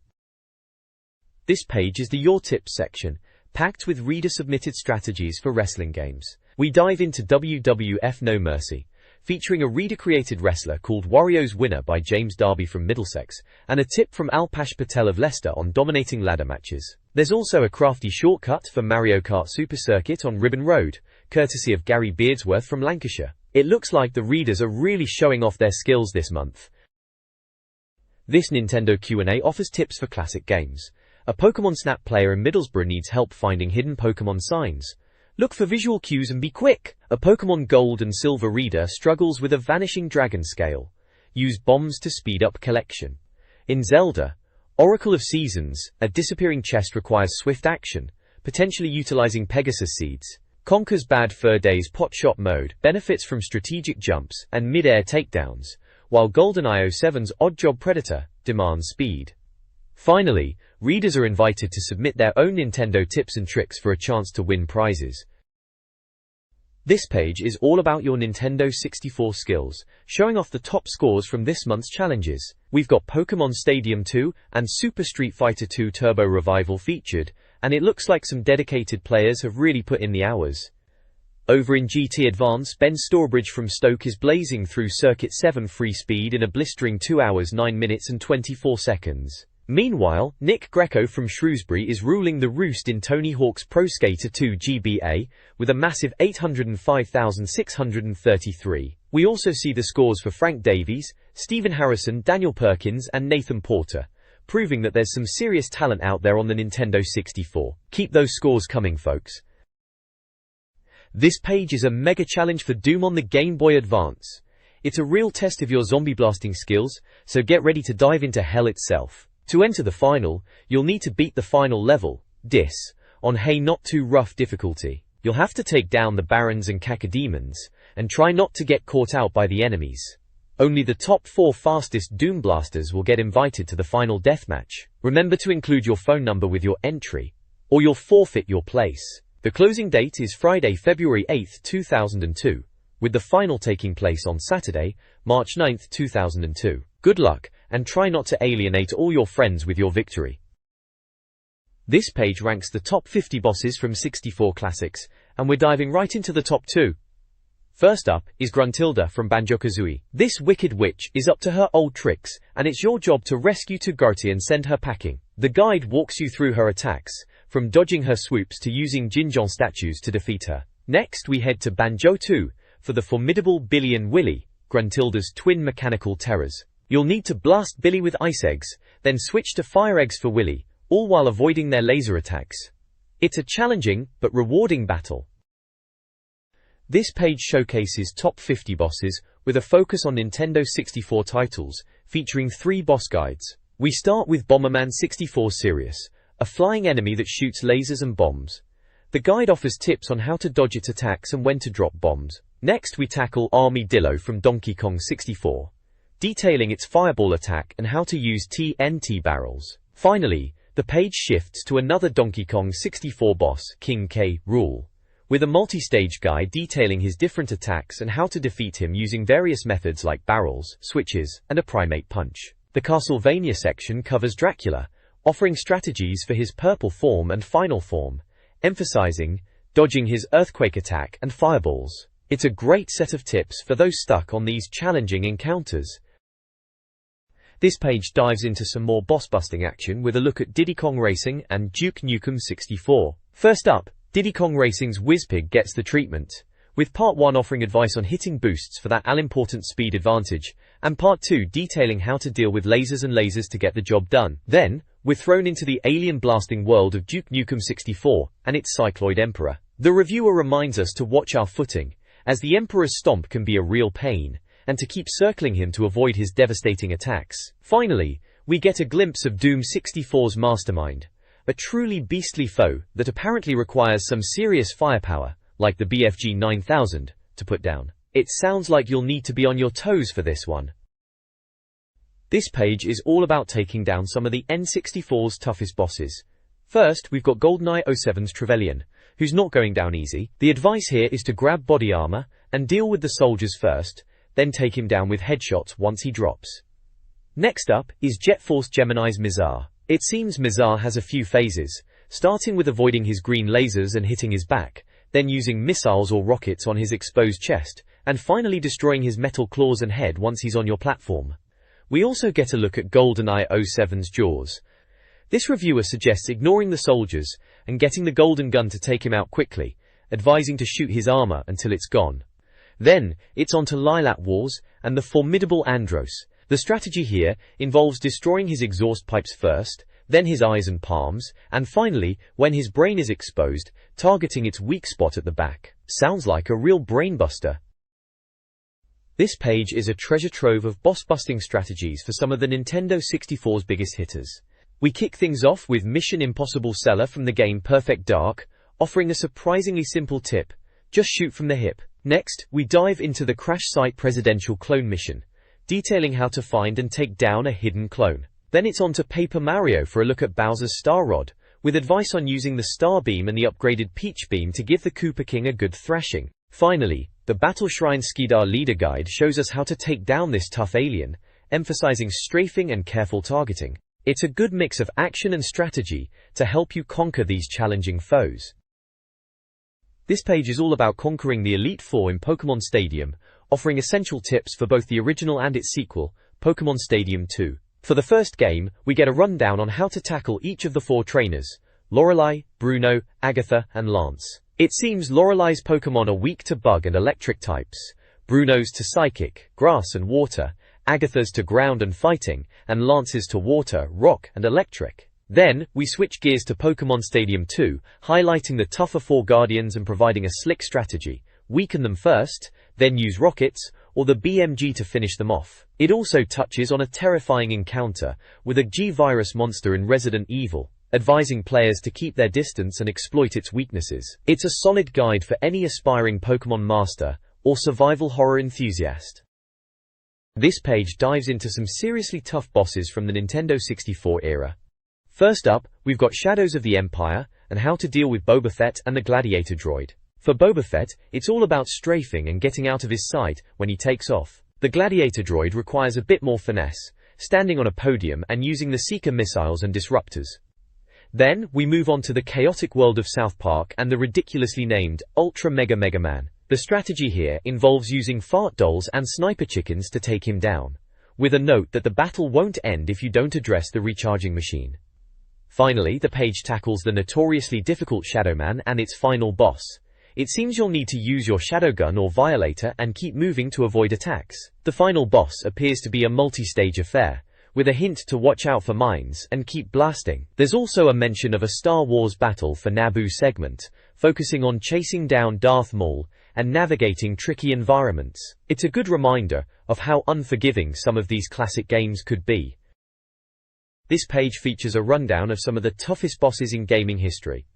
[SPEAKER 1] This page is the Your Tips section, packed with reader-submitted strategies for wrestling games. We dive into WWF No Mercy, featuring a reader-created wrestler called Wario's Winner by James Darby from Middlesex, and a tip from Alpash Patel of Leicester on dominating ladder matches. There's also a crafty shortcut for Mario Kart Super Circuit on Ribbon Road, courtesy of Gary Beardsworth from Lancashire. It looks like the readers are really showing off their skills this month. This Nintendo Q&A offers tips for classic games. A Pokemon Snap player in Middlesbrough needs help finding hidden Pokemon signs. Look for visual cues and be quick. A Pokemon Gold and Silver reader struggles with a vanishing dragon scale. Use bombs to speed up collection. In Zelda, Oracle of Seasons, a disappearing chest requires swift action, potentially utilizing Pegasus seeds. Conker's Bad Fur Days Potshot mode benefits from strategic jumps and mid-air takedowns, while GoldenEye 07's Oddjob Predator demands speed. Finally, readers are invited to submit their own Nintendo tips and tricks for a chance to win prizes. This page is all about your Nintendo 64 skills, showing off the top scores from this month's challenges. We've got Pokemon Stadium 2 and Super Street Fighter 2 Turbo Revival featured, and it looks like some dedicated players have really put in the hours. Over in GT Advance, Ben Stourbridge from Stoke is blazing through Circuit 7 free speed in a blistering 2 hours 9 minutes and 24 seconds. Meanwhile, Nick Greco from Shrewsbury is ruling the roost in Tony Hawk's Pro Skater 2 GBA, with a massive 805,633. We also see the scores for Frank Davies, Stephen Harrison, Daniel Perkins, and Nathan Porter, proving that there's some serious talent out there on the Nintendo 64. Keep those scores coming, folks. This page is a mega challenge for Doom on the Game Boy Advance. It's a real test of your zombie blasting skills, so get ready to dive into hell itself. To enter the final, you'll need to beat the final level, Dis, on Hey Not Too Rough difficulty. You'll have to take down the Barons and Cacodemons, and try not to get caught out by the enemies. Only the top 4 fastest Doom Blasters will get invited to the final deathmatch. Remember to include your phone number with your entry, or you'll forfeit your place. The closing date is Friday, February 8, 2002, with the final taking place on Saturday, March 9, 2002. Good luck, and try not to alienate all your friends with your victory. This page ranks the top 50 bosses from 64 classics, and we're diving right into the top 2. First up is Gruntilda from Banjo-Kazooie. This wicked witch is up to her old tricks, and it's your job to rescue Togerti and send her packing. The guide walks you through her attacks, from dodging her swoops to using Jinjon statues to defeat her. Next we head to Banjo 2, for the formidable Billy and Willy, Gruntilda's twin mechanical terrors. You'll need to blast Billy with ice eggs, then switch to fire eggs for Willy, all while avoiding their laser attacks. It's a challenging, but rewarding battle. This page showcases top 50 bosses, with a focus on Nintendo 64 titles, featuring 3 boss guides. We start with Bomberman 64 Sirius, a flying enemy that shoots lasers and bombs. The guide offers tips on how to dodge its attacks and when to drop bombs. Next we tackle Armadillo from Donkey Kong 64, detailing its fireball attack and how to use TNT barrels. Finally, The page shifts to another Donkey Kong 64 boss, King K. Rool, with a multi-stage guide detailing his different attacks and how to defeat him using various methods like barrels, switches, and a primate punch. The Castlevania section covers Dracula, offering strategies for his purple form and final form, emphasizing dodging his earthquake attack and fireballs. It's a great set of tips for those stuck on these challenging encounters. This page dives into some more boss-busting action with a look at Diddy Kong Racing and Duke Nukem 64. First up, Diddy Kong Racing's Whizpig gets the treatment, with Part 1 offering advice on hitting boosts for that all-important speed advantage, and Part 2 detailing how to deal with lasers to get the job done. Then, we're thrown into the alien-blasting world of Duke Nukem 64 and its Cycloid Emperor. The reviewer reminds us to watch our footing, as the Emperor's stomp can be a real pain, and to keep circling him to avoid his devastating attacks. Finally, we get a glimpse of Doom 64's mastermind, a truly beastly foe that apparently requires some serious firepower, like the BFG 9000, to put down. It sounds like you'll need to be on your toes for this one. This page is all about taking down some of the N64's toughest bosses. First, we've got GoldenEye 07's Trevelyan, who's not going down easy. The advice here is to grab body armor and deal with the soldiers first, then take him down with headshots once he drops. Next up is Jet Force Gemini's Mizar. It seems Mizar has a few phases, starting with avoiding his green lasers and hitting his back, then using missiles or rockets on his exposed chest, and finally destroying his metal claws and head once he's on your platform. We also get a look at GoldenEye 07's Jaws. This reviewer suggests ignoring the soldiers and getting the golden gun to take him out quickly, advising to shoot his armor until it's gone. Then, it's on to Lilat Wars and the formidable Andros. The strategy here involves destroying his exhaust pipes first, then his eyes and palms, and finally, when his brain is exposed, targeting its weak spot at the back. Sounds like a real brainbuster. This page is a treasure trove of boss-busting strategies for some of the Nintendo 64's biggest hitters. We kick things off with Mission Impossible Seller from the game Perfect Dark, offering a surprisingly simple tip: just shoot from the hip. Next, we dive into the Crash Site Presidential Clone Mission, detailing how to find and take down a hidden clone. Then it's on to Paper Mario for a look at Bowser's Star Rod, with advice on using the Star Beam and the upgraded Peach Beam to give the Koopa King a good thrashing. Finally, the Battle Shrine Skidar Leader Guide shows us how to take down this tough alien, emphasizing strafing and careful targeting. It's a good mix of action and strategy to help you conquer these challenging foes. This page is all about conquering the Elite Four in Pokémon Stadium, offering essential tips for both the original and its sequel, Pokémon Stadium 2. For the first game, we get a rundown on how to tackle each of the four trainers: Lorelei, Bruno, Agatha, and Lance. It seems Lorelei's Pokémon are weak to bug and electric types, Bruno's to psychic, grass and water, Agatha's to ground and fighting, and Lance's to water, rock, and electric. Then, we switch gears to Pokémon Stadium 2, highlighting the tougher four Guardians and providing a slick strategy: weaken them first, then use rockets, or the BMG to finish them off. It also touches on a terrifying encounter with a G-Virus monster in Resident Evil, advising players to keep their distance and exploit its weaknesses. It's a solid guide for any aspiring Pokémon master or survival horror enthusiast. This page dives into some seriously tough bosses from the Nintendo 64 era. First up, we've got Shadows of the Empire, and how to deal with Boba Fett and the Gladiator droid. For Boba Fett, it's all about strafing and getting out of his sight when he takes off. The Gladiator droid requires a bit more finesse, standing on a podium and using the Seeker missiles and disruptors. Then, we move on to the chaotic world of South Park and the ridiculously named Ultra Mega Mega Man. The strategy here involves using fart dolls and sniper chickens to take him down, with a note that the battle won't end if you don't address the recharging machine. Finally, the page tackles the notoriously difficult Shadow Man and its final boss. It seems you'll need to use your Shadow Gun or Violator and keep moving to avoid attacks. The final boss appears to be a multi-stage affair, with a hint to watch out for mines and keep blasting. There's also a mention of a Star Wars Battle for Naboo segment, focusing on chasing down Darth Maul and navigating tricky environments. It's a good reminder of how unforgiving some of these classic games could be. This page features a rundown of some of the toughest bosses in gaming history.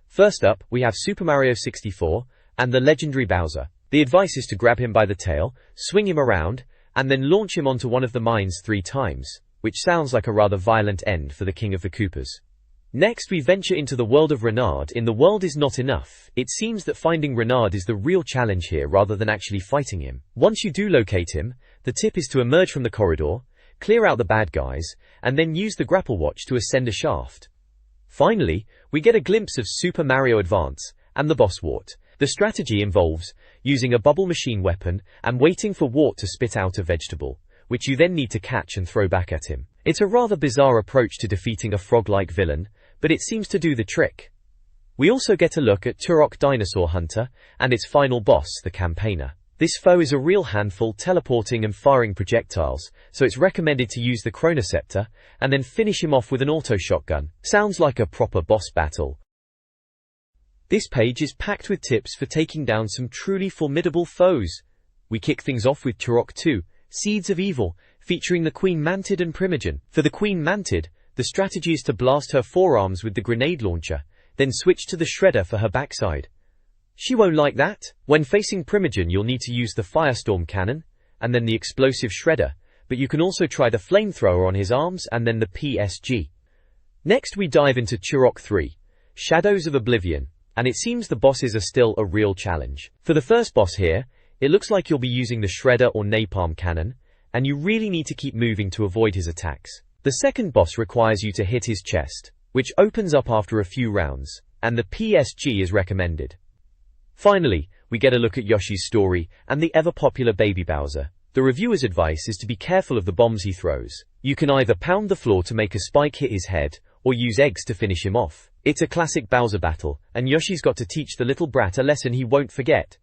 [SPEAKER 1] First up, we have Super Mario 64 and the legendary Bowser. The advice is to grab him by the tail, swing him around, and then launch him onto one of the mines 3 times, which sounds like a rather violent end for the King of the Koopas. Next we venture into the world of Renard. In the world is not enough. It seems that finding Renard is the real challenge here rather than actually fighting him. Once you do locate him, the tip is to emerge from the corridor, clear out the bad guys, and then use the grapple watch to ascend a shaft. Finally, we get a glimpse of Super Mario Advance and the boss Wart. The strategy involves using a bubble machine weapon and waiting for Wart to spit out a vegetable, which you then need to catch and throw back at him. It's a rather bizarre approach to defeating a frog-like villain, but it seems to do the trick. We also get a look at Turok Dinosaur Hunter and its final boss, the Campaigner. This foe is a real handful, teleporting and firing projectiles, so it's recommended to use the Chronoceptor and then finish him off with an auto shotgun. Sounds like a proper boss battle. This page is packed with tips for taking down some truly formidable foes. We kick things off with Turok 2, Seeds of Evil, featuring the Queen Mantid and Primogen. For the Queen Mantid, the strategy is to blast her forearms with the grenade launcher, then switch to the shredder for her backside. She won't like that. When facing Primogen, you'll need to use the Firestorm Cannon, and then the Explosive Shredder, but you can also try the Flamethrower on his arms and then the PSG. Next we dive into Turok 3, Shadows of Oblivion, and it seems the bosses are still a real challenge. For the first boss here, it looks like you'll be using the Shredder or Napalm Cannon, and you really need to keep moving to avoid his attacks. The second boss requires you to hit his chest, which opens up after a few rounds, and the PSG is recommended. Finally, we get a look at Yoshi's story and the ever-popular Baby Bowser. The reviewer's advice is to be careful of the bombs he throws. You can either pound the floor to make a spike hit his head, or use eggs to finish him off. It's a classic Bowser battle, and Yoshi's got to teach the little brat a lesson he won't forget.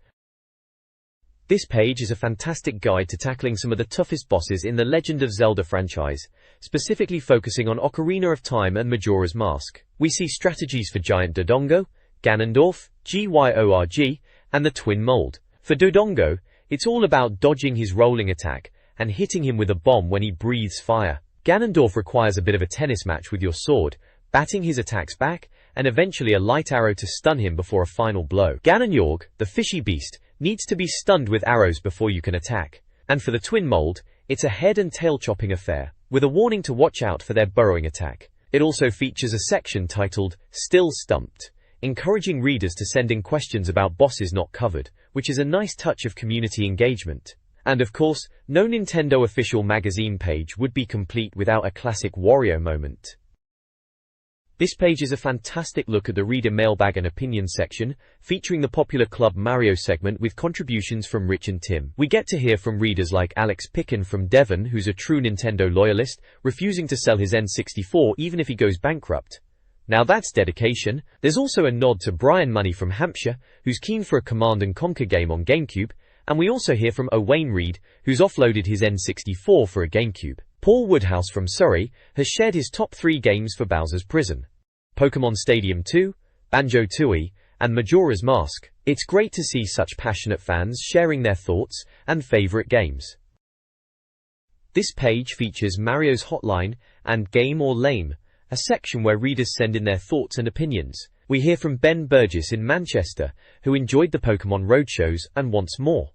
[SPEAKER 1] This page is a fantastic guide to tackling some of the toughest bosses in the Legend of Zelda franchise, specifically focusing on Ocarina of Time and Majora's Mask. We see strategies for Giant Dodongo, Ganondorf, Gyorg, and the Twin Mold. For Dodongo, it's all about dodging his rolling attack and hitting him with a bomb when he breathes fire. Ganondorf requires a bit of a tennis match with your sword, batting his attacks back, and eventually a light arrow to stun him before a final blow. Ganondorf, the fishy beast, needs to be stunned with arrows before you can attack. And for the Twin Mold, it's a head and tail chopping affair, with a warning to watch out for their burrowing attack. It also features a section titled, Still Stumped, encouraging readers to send in questions about bosses not covered, which is a nice touch of community engagement. And of course, no Nintendo official magazine page would be complete without a classic Wario moment. This page is a fantastic look at the reader mailbag and opinion section, featuring the popular Club Mario segment with contributions from Rich and Tim. We get to hear from readers like Alex Picken from Devon, who's a true Nintendo loyalist, refusing to sell his N64 even if he goes bankrupt. Now that's dedication. There's also a nod to Brian Money from Hampshire, who's keen for a Command & Conquer game on GameCube, and we also hear from Owain Reed, who's offloaded his N64 for a GameCube. Paul Woodhouse from Surrey has shared his top 3 games for Bowser's Prison: Pokémon Stadium 2, Banjo-Tooie, and Majora's Mask. It's great to see such passionate fans sharing their thoughts and favorite games. This page features Mario's Hotline and Game or Lame, a section where readers send in their thoughts and opinions. We hear from Ben Burgess in Manchester, who enjoyed the Pokémon Roadshows and wants more.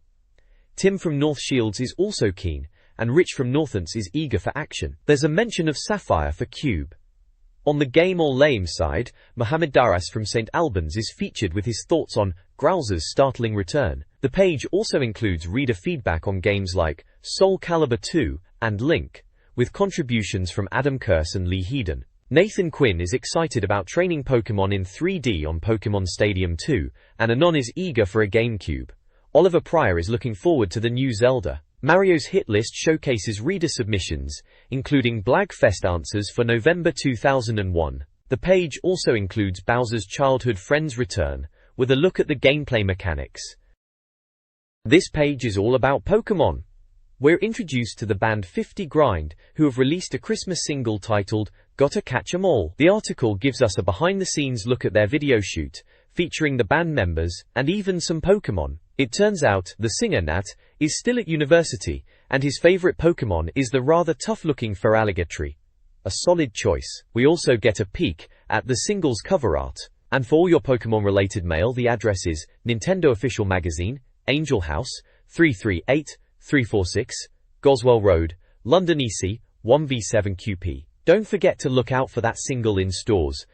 [SPEAKER 1] Tim from North Shields is also keen, and Rich from Northants is eager for action. There's a mention of Sapphire for Cube. On the Game or Lame side, Mohammed Daras from St. Albans is featured with his thoughts on Growl's startling return. The page also includes reader feedback on games like Soul Calibur 2 and Link, with contributions from Adam Curse and Lee Headon. Nathan Quinn is excited about training Pokémon in 3D on Pokémon Stadium 2, and Anon is eager for a GameCube. Oliver Pryor is looking forward to the new Zelda. Mario's hit list showcases reader submissions, including Blagfest answers for November 2001. The page also includes Bowser's childhood friend's return, with a look at the gameplay mechanics. This page is all about Pokémon. We're introduced to the band 50 Grind, who have released a Christmas single titled Gotta Catch 'Em All. The article gives us a behind-the-scenes look at their video shoot, featuring the band members, and even some Pokémon. It turns out, the singer Nat is still at university, and his favorite Pokémon is the rather tough-looking Feraligatry. A solid choice. We also get a peek at the single's cover art. And for all your Pokémon-related mail, the address is Nintendo Official Magazine, Angel House, 338-346, Goswell Road, London EC, 1V7QP. Don't forget to look out for that single in stores,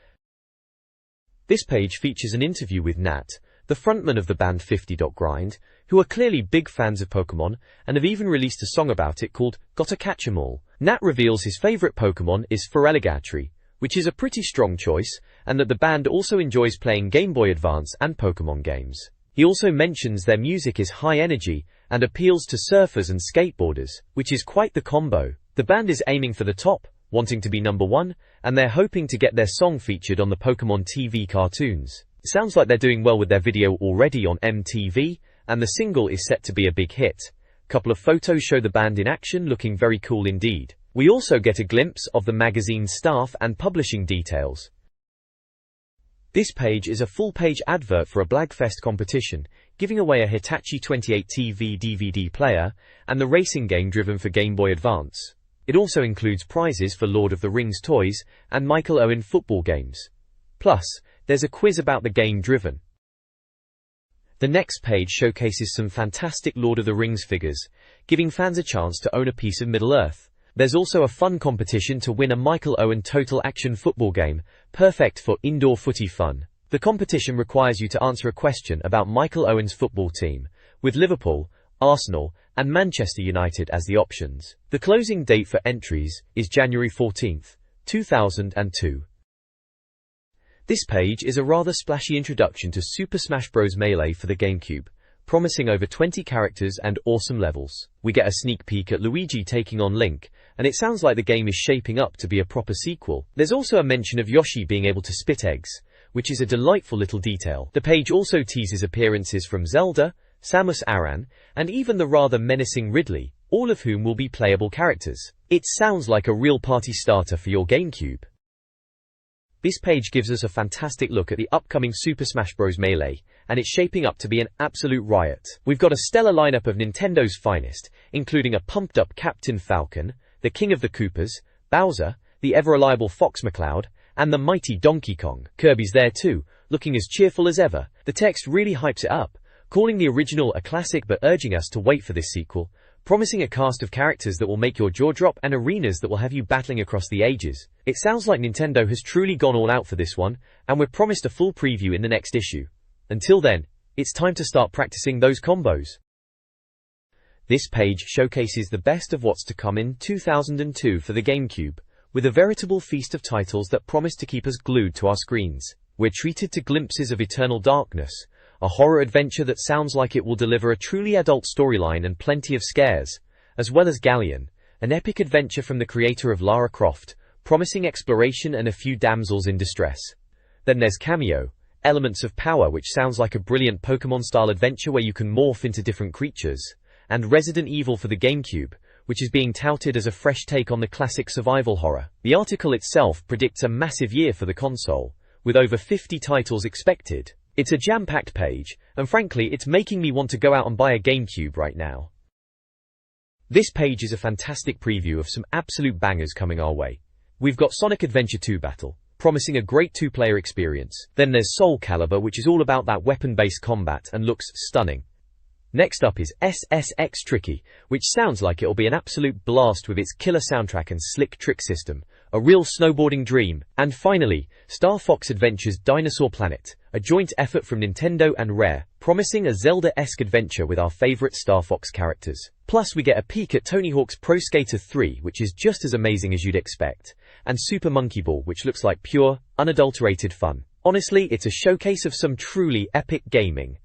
[SPEAKER 1] This page features an interview with Nat, the frontman of the band 50.Grind, who are clearly big fans of Pokemon and have even released a song about it called Gotta Catch 'Em All. Nat reveals his favorite Pokemon is Feraligatr, which is a pretty strong choice, and that the band also enjoys playing Game Boy Advance and Pokemon games. He also mentions their music is high energy and appeals to surfers and skateboarders, which is quite the combo. The band is aiming for the top, wanting to be #1, and they're hoping to get their song featured on the Pokemon TV cartoons. It sounds like they're doing well with their video already on MTV, and the single is set to be a big hit. A couple of photos show the band in action, looking very cool indeed. We also get a glimpse of the magazine's staff and publishing details. This page is a full-page advert for a Blagfest competition, giving away a Hitachi 28 TV DVD player and the racing game Driven for Game Boy Advance. It also includes prizes for Lord of the Rings toys and Michael Owen football games. Plus, there's a quiz about the game Driven. The next page showcases some fantastic Lord of the Rings figures, giving fans a chance to own a piece of Middle-earth. There's also a fun competition to win a Michael Owen total action football game, perfect for indoor footy fun. The competition requires you to answer a question about Michael Owen's football team, with Liverpool, Arsenal, and Manchester United as the options. The closing date for entries is January 14, 2002. This page is a rather splashy introduction to Super Smash Bros. Melee for the GameCube, promising over 20 characters and awesome levels. We get a sneak peek at Luigi taking on Link, and it sounds like the game is shaping up to be a proper sequel. There's also a mention of Yoshi being able to spit eggs, which is a delightful little detail. The page also teases appearances from Zelda, Samus Aran, and even the rather menacing Ridley, all of whom will be playable characters. It sounds like a real party starter for your GameCube. This page gives us a fantastic look at the upcoming Super Smash Bros. Melee, and it's shaping up to be an absolute riot. We've got a stellar lineup of Nintendo's finest, including a pumped-up Captain Falcon, the King of the Koopas, Bowser, the ever-reliable Fox McCloud, and the mighty Donkey Kong. Kirby's there too, looking as cheerful as ever. The text really hypes it up, calling the original a classic but urging us to wait for this sequel, promising a cast of characters that will make your jaw drop and arenas that will have you battling across the ages. It sounds like Nintendo has truly gone all out for this one, and we're promised a full preview in the next issue. Until then, it's time to start practicing those combos. This page showcases the best of what's to come in 2002 for the GameCube, with a veritable feast of titles that promise to keep us glued to our screens. We're treated to glimpses of Eternal Darkness, a horror adventure that sounds like it will deliver a truly adult storyline and plenty of scares, as well as Galleon, an epic adventure from the creator of Lara Croft, promising exploration and a few damsels in distress. Then there's Cameo, Elements of Power, which sounds like a brilliant Pokemon-style adventure where you can morph into different creatures, and Resident Evil for the GameCube, which is being touted as a fresh take on the classic survival horror. The article itself predicts a massive year for the console, with over 50 titles expected. It's a jam-packed page, and frankly, it's making me want to go out and buy a GameCube right now. This page is a fantastic preview of some absolute bangers coming our way. We've got Sonic Adventure 2 Battle, promising a great two-player experience. Then there's Soul Calibur, which is all about that weapon-based combat and looks stunning. Next up is SSX Tricky, which sounds like it'll be an absolute blast with its killer soundtrack and slick trick system, a real snowboarding dream. And finally, Star Fox Adventures Dinosaur Planet, a joint effort from Nintendo and Rare, promising a Zelda-esque adventure with our favorite Star Fox characters. Plus we get a peek at Tony Hawk's Pro Skater 3, which is just as amazing as you'd expect, and Super Monkey Ball, which looks like pure, unadulterated fun. Honestly, it's a showcase of some truly epic gaming.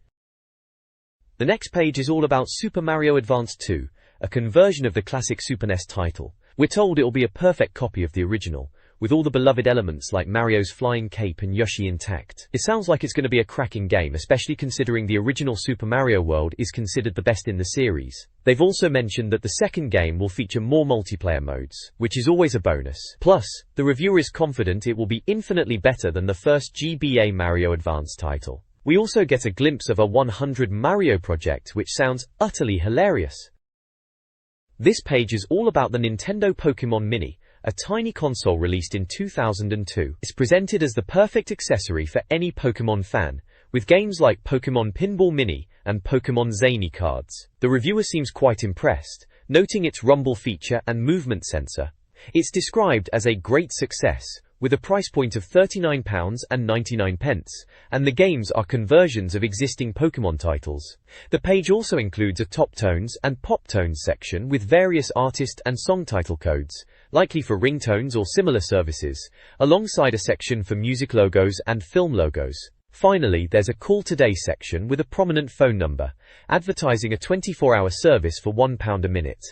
[SPEAKER 1] The next page is all about Super Mario Advance 2, a conversion of the classic Super NES title. We're told it'll be a perfect copy of the original, with all the beloved elements like Mario's flying cape and Yoshi intact. It sounds like it's going to be a cracking game, especially considering the original Super Mario World is considered the best in the series. They've also mentioned that the second game will feature more multiplayer modes, which is always a bonus. Plus, the reviewer is confident it will be infinitely better than the first GBA Mario Advance title. We also get a glimpse of a 100 Mario project, which sounds utterly hilarious. This page is all about the Nintendo Pokemon Mini, a tiny console released in 2002. It's presented as the perfect accessory for any Pokemon fan, with games like Pokemon Pinball Mini and Pokemon Zany cards. The reviewer seems quite impressed, noting its rumble feature and movement sensor. It's described as a great success, with a price point of £39.99, and the games are conversions of existing Pokemon titles. The page also includes a Top Tones and Pop Tones section with various artist and song title codes, likely for ringtones or similar services, alongside a section for music logos and film logos. Finally, there's a Call Today section with a prominent phone number, advertising a 24-hour service for £1 a minute.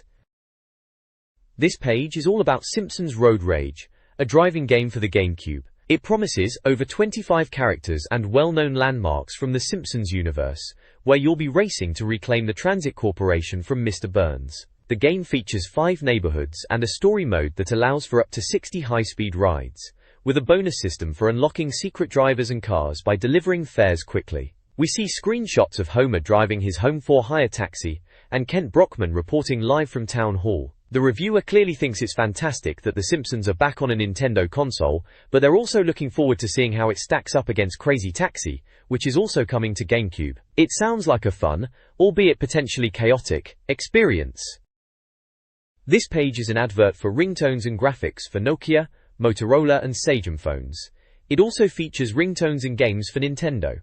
[SPEAKER 1] This page is all about Simpsons Road Rage, a driving game for the GameCube. It promises over 25 characters and well-known landmarks from the Simpsons universe, where you'll be racing to reclaim the Transit Corporation from Mr. Burns. The game features 5 neighborhoods and a story mode that allows for up to 60 high-speed rides, with a bonus system for unlocking secret drivers and cars by delivering fares quickly. We see screenshots of Homer driving his home-for-hire taxi, and Kent Brockman reporting live from Town Hall. The reviewer clearly thinks it's fantastic that The Simpsons are back on a Nintendo console, but they're also looking forward to seeing how it stacks up against Crazy Taxi, which is also coming to GameCube. It sounds like a fun, albeit potentially chaotic, experience. This page is an advert for ringtones and graphics for Nokia, Motorola and Sagem phones. It also features ringtones and games for Nintendo.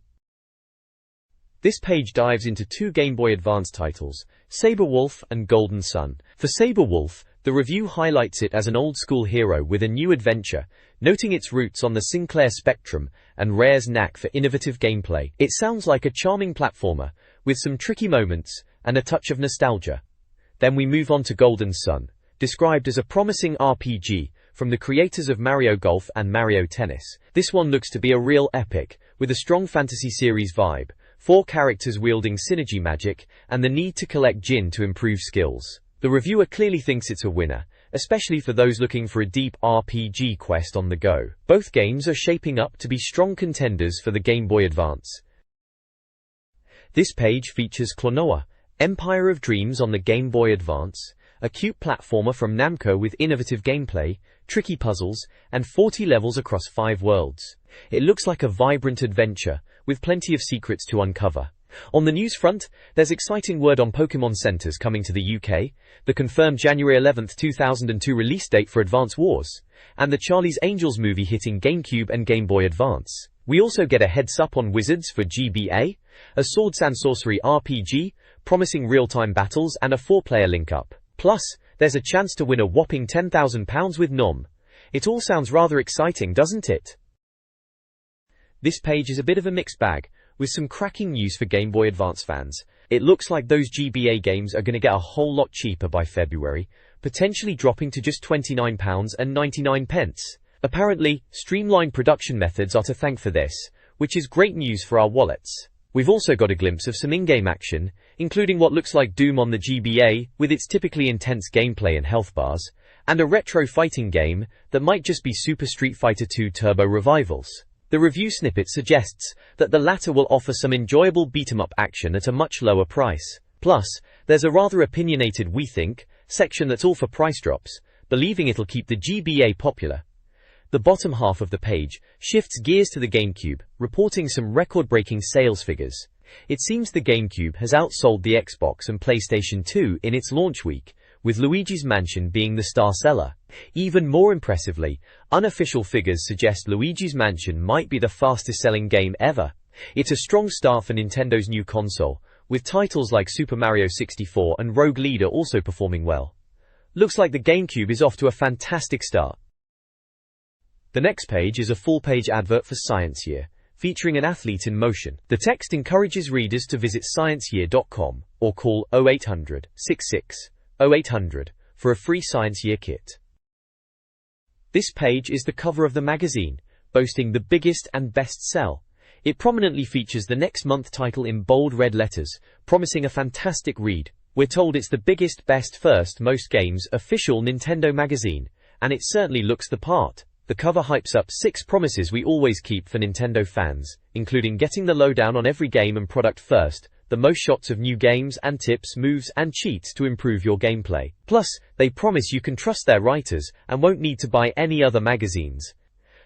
[SPEAKER 1] This page dives into 2 Game Boy Advance titles, Saber Wolf and Golden Sun. For Saber Wolf, the review highlights it as an old-school hero with a new adventure, noting its roots on the Sinclair Spectrum and Rare's knack for innovative gameplay. It sounds like a charming platformer, with some tricky moments and a touch of nostalgia. Then we move on to Golden Sun, described as a promising RPG from the creators of Mario Golf and Mario Tennis. This one looks to be a real epic, with a strong fantasy series vibe, 4 characters wielding synergy magic, and the need to collect Jin to improve skills. The reviewer clearly thinks it's a winner, especially for those looking for a deep RPG quest on the go. Both games are shaping up to be strong contenders for the Game Boy Advance. This page features Klonoa, Empire of Dreams on the Game Boy Advance, a cute platformer from Namco with innovative gameplay, tricky puzzles, and 40 levels across 5 worlds. It looks like a vibrant adventure, with plenty of secrets to uncover. On the news front, there's exciting word on Pokemon Centers coming to the UK, the confirmed January 11, 2002 release date for Advance Wars, and the Charlie's Angels movie hitting GameCube and Game Boy Advance. We also get a heads up on Wizards for GBA, a Swords and Sorcery RPG, promising real-time battles and a 4-player link-up. Plus, there's a chance to win a whopping £10,000 with NOM. It all sounds rather exciting, doesn't it? This page is a bit of a mixed bag, with some cracking news for Game Boy Advance fans. It looks like those GBA games are going to get a whole lot cheaper by February, potentially dropping to just £29.99. Apparently, streamlined production methods are to thank for this, which is great news for our wallets. We've also got a glimpse of some in-game action, including what looks like Doom on the GBA, with its typically intense gameplay and health bars, and a retro fighting game that might just be Super Street Fighter 2 Turbo Revivals. The review snippet suggests that the latter will offer some enjoyable beat-em-up action at a much lower price. Plus, there's a rather opinionated "we think" section that's all for price drops, believing it'll keep the GBA popular. The bottom half of the page shifts gears to the GameCube, reporting some record-breaking sales figures. It seems the GameCube has outsold the Xbox and PlayStation 2 in its launch week, with Luigi's Mansion being the star seller. Even more impressively, unofficial figures suggest Luigi's Mansion might be the fastest-selling game ever. It's a strong start for Nintendo's new console, with titles like Super Mario 64 and Rogue Leader also performing well. Looks like the GameCube is off to a fantastic start. The next page is a full-page advert for Science Year, featuring an athlete in motion. The text encourages readers to visit scienceyear.com or call 0800 66 0800 for a free Science Year kit. This page is the cover of the magazine, boasting the biggest and best sell. It prominently features the next month title in bold red letters, promising a fantastic read. We're told it's the biggest, best, first, most games official Nintendo magazine, and it certainly looks the part. The cover hypes up 6 promises we always keep for Nintendo fans, including getting the lowdown on every game and product first, the most shots of new games and tips, moves and cheats to improve your gameplay. Plus, they promise you can trust their writers and won't need to buy any other magazines.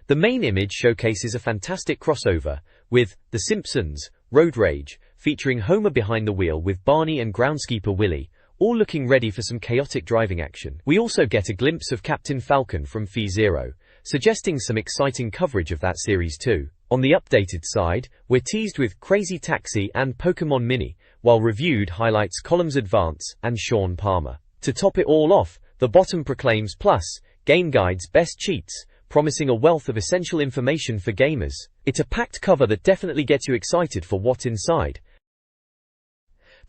[SPEAKER 1] The main image showcases a fantastic crossover with The Simpsons, Road Rage, featuring Homer behind the wheel with Barney and groundskeeper Willie, all looking ready for some chaotic driving action. We also get a glimpse of Captain Falcon from F-Zero, suggesting some exciting coverage of that series too. On the updated side, we're teased with Crazy Taxi and Pokémon Mini, while reviewed highlights Columns Advance and Sean Palmer. To top it all off, the bottom proclaims Plus, Game Guide's best cheats, promising a wealth of essential information for gamers. It's a packed cover that definitely gets you excited for what's inside.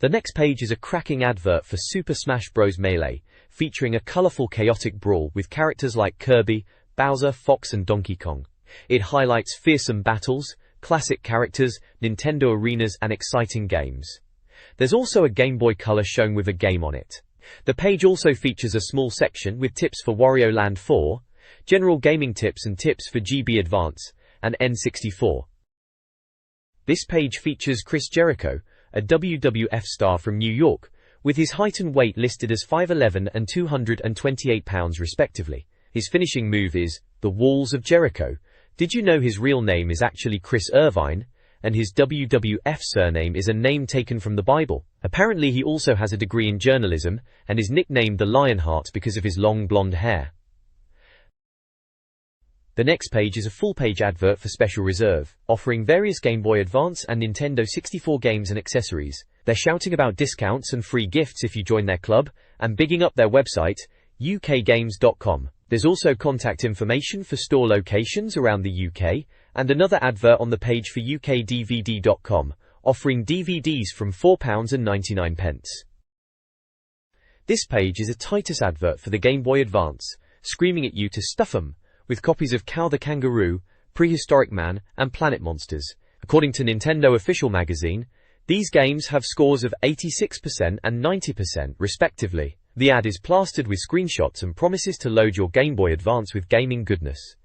[SPEAKER 1] The next page is a cracking advert for Super Smash Bros. Melee, featuring a colorful chaotic brawl with characters like Kirby, Bowser, Fox and Donkey Kong. It highlights fearsome battles, classic characters, Nintendo arenas and exciting games. There's also a Game Boy Color shown with a game on it. The page also features a small section with tips for Wario Land 4, general gaming tips and tips for GB Advance, and N64. This page features Chris Jericho, a WWF star from New York, with his height and weight listed as 5'11" and 228 pounds respectively. His finishing move is the Walls of Jericho. Did you know his real name is actually Chris Irvine, and his WWF surname is a name taken from the Bible? Apparently he also has a degree in journalism, and is nicknamed the Lionheart because of his long blonde hair. The next page is a full-page advert for Special Reserve, offering various Game Boy Advance and Nintendo 64 games and accessories. They're shouting about discounts and free gifts if you join their club, and bigging up their website, ukgames.com. There's also contact information for store locations around the UK, and another advert on the page for ukdvd.com, offering DVDs from £4.99. This page is a Titus advert for the Game Boy Advance, screaming at you to stuff 'em, with copies of Cow the Kangaroo, Prehistoric Man, and Planet Monsters. According to Nintendo Official Magazine, these games have scores of 86% and 90% respectively. The ad is plastered with screenshots and promises to load your Game Boy Advance with gaming goodness.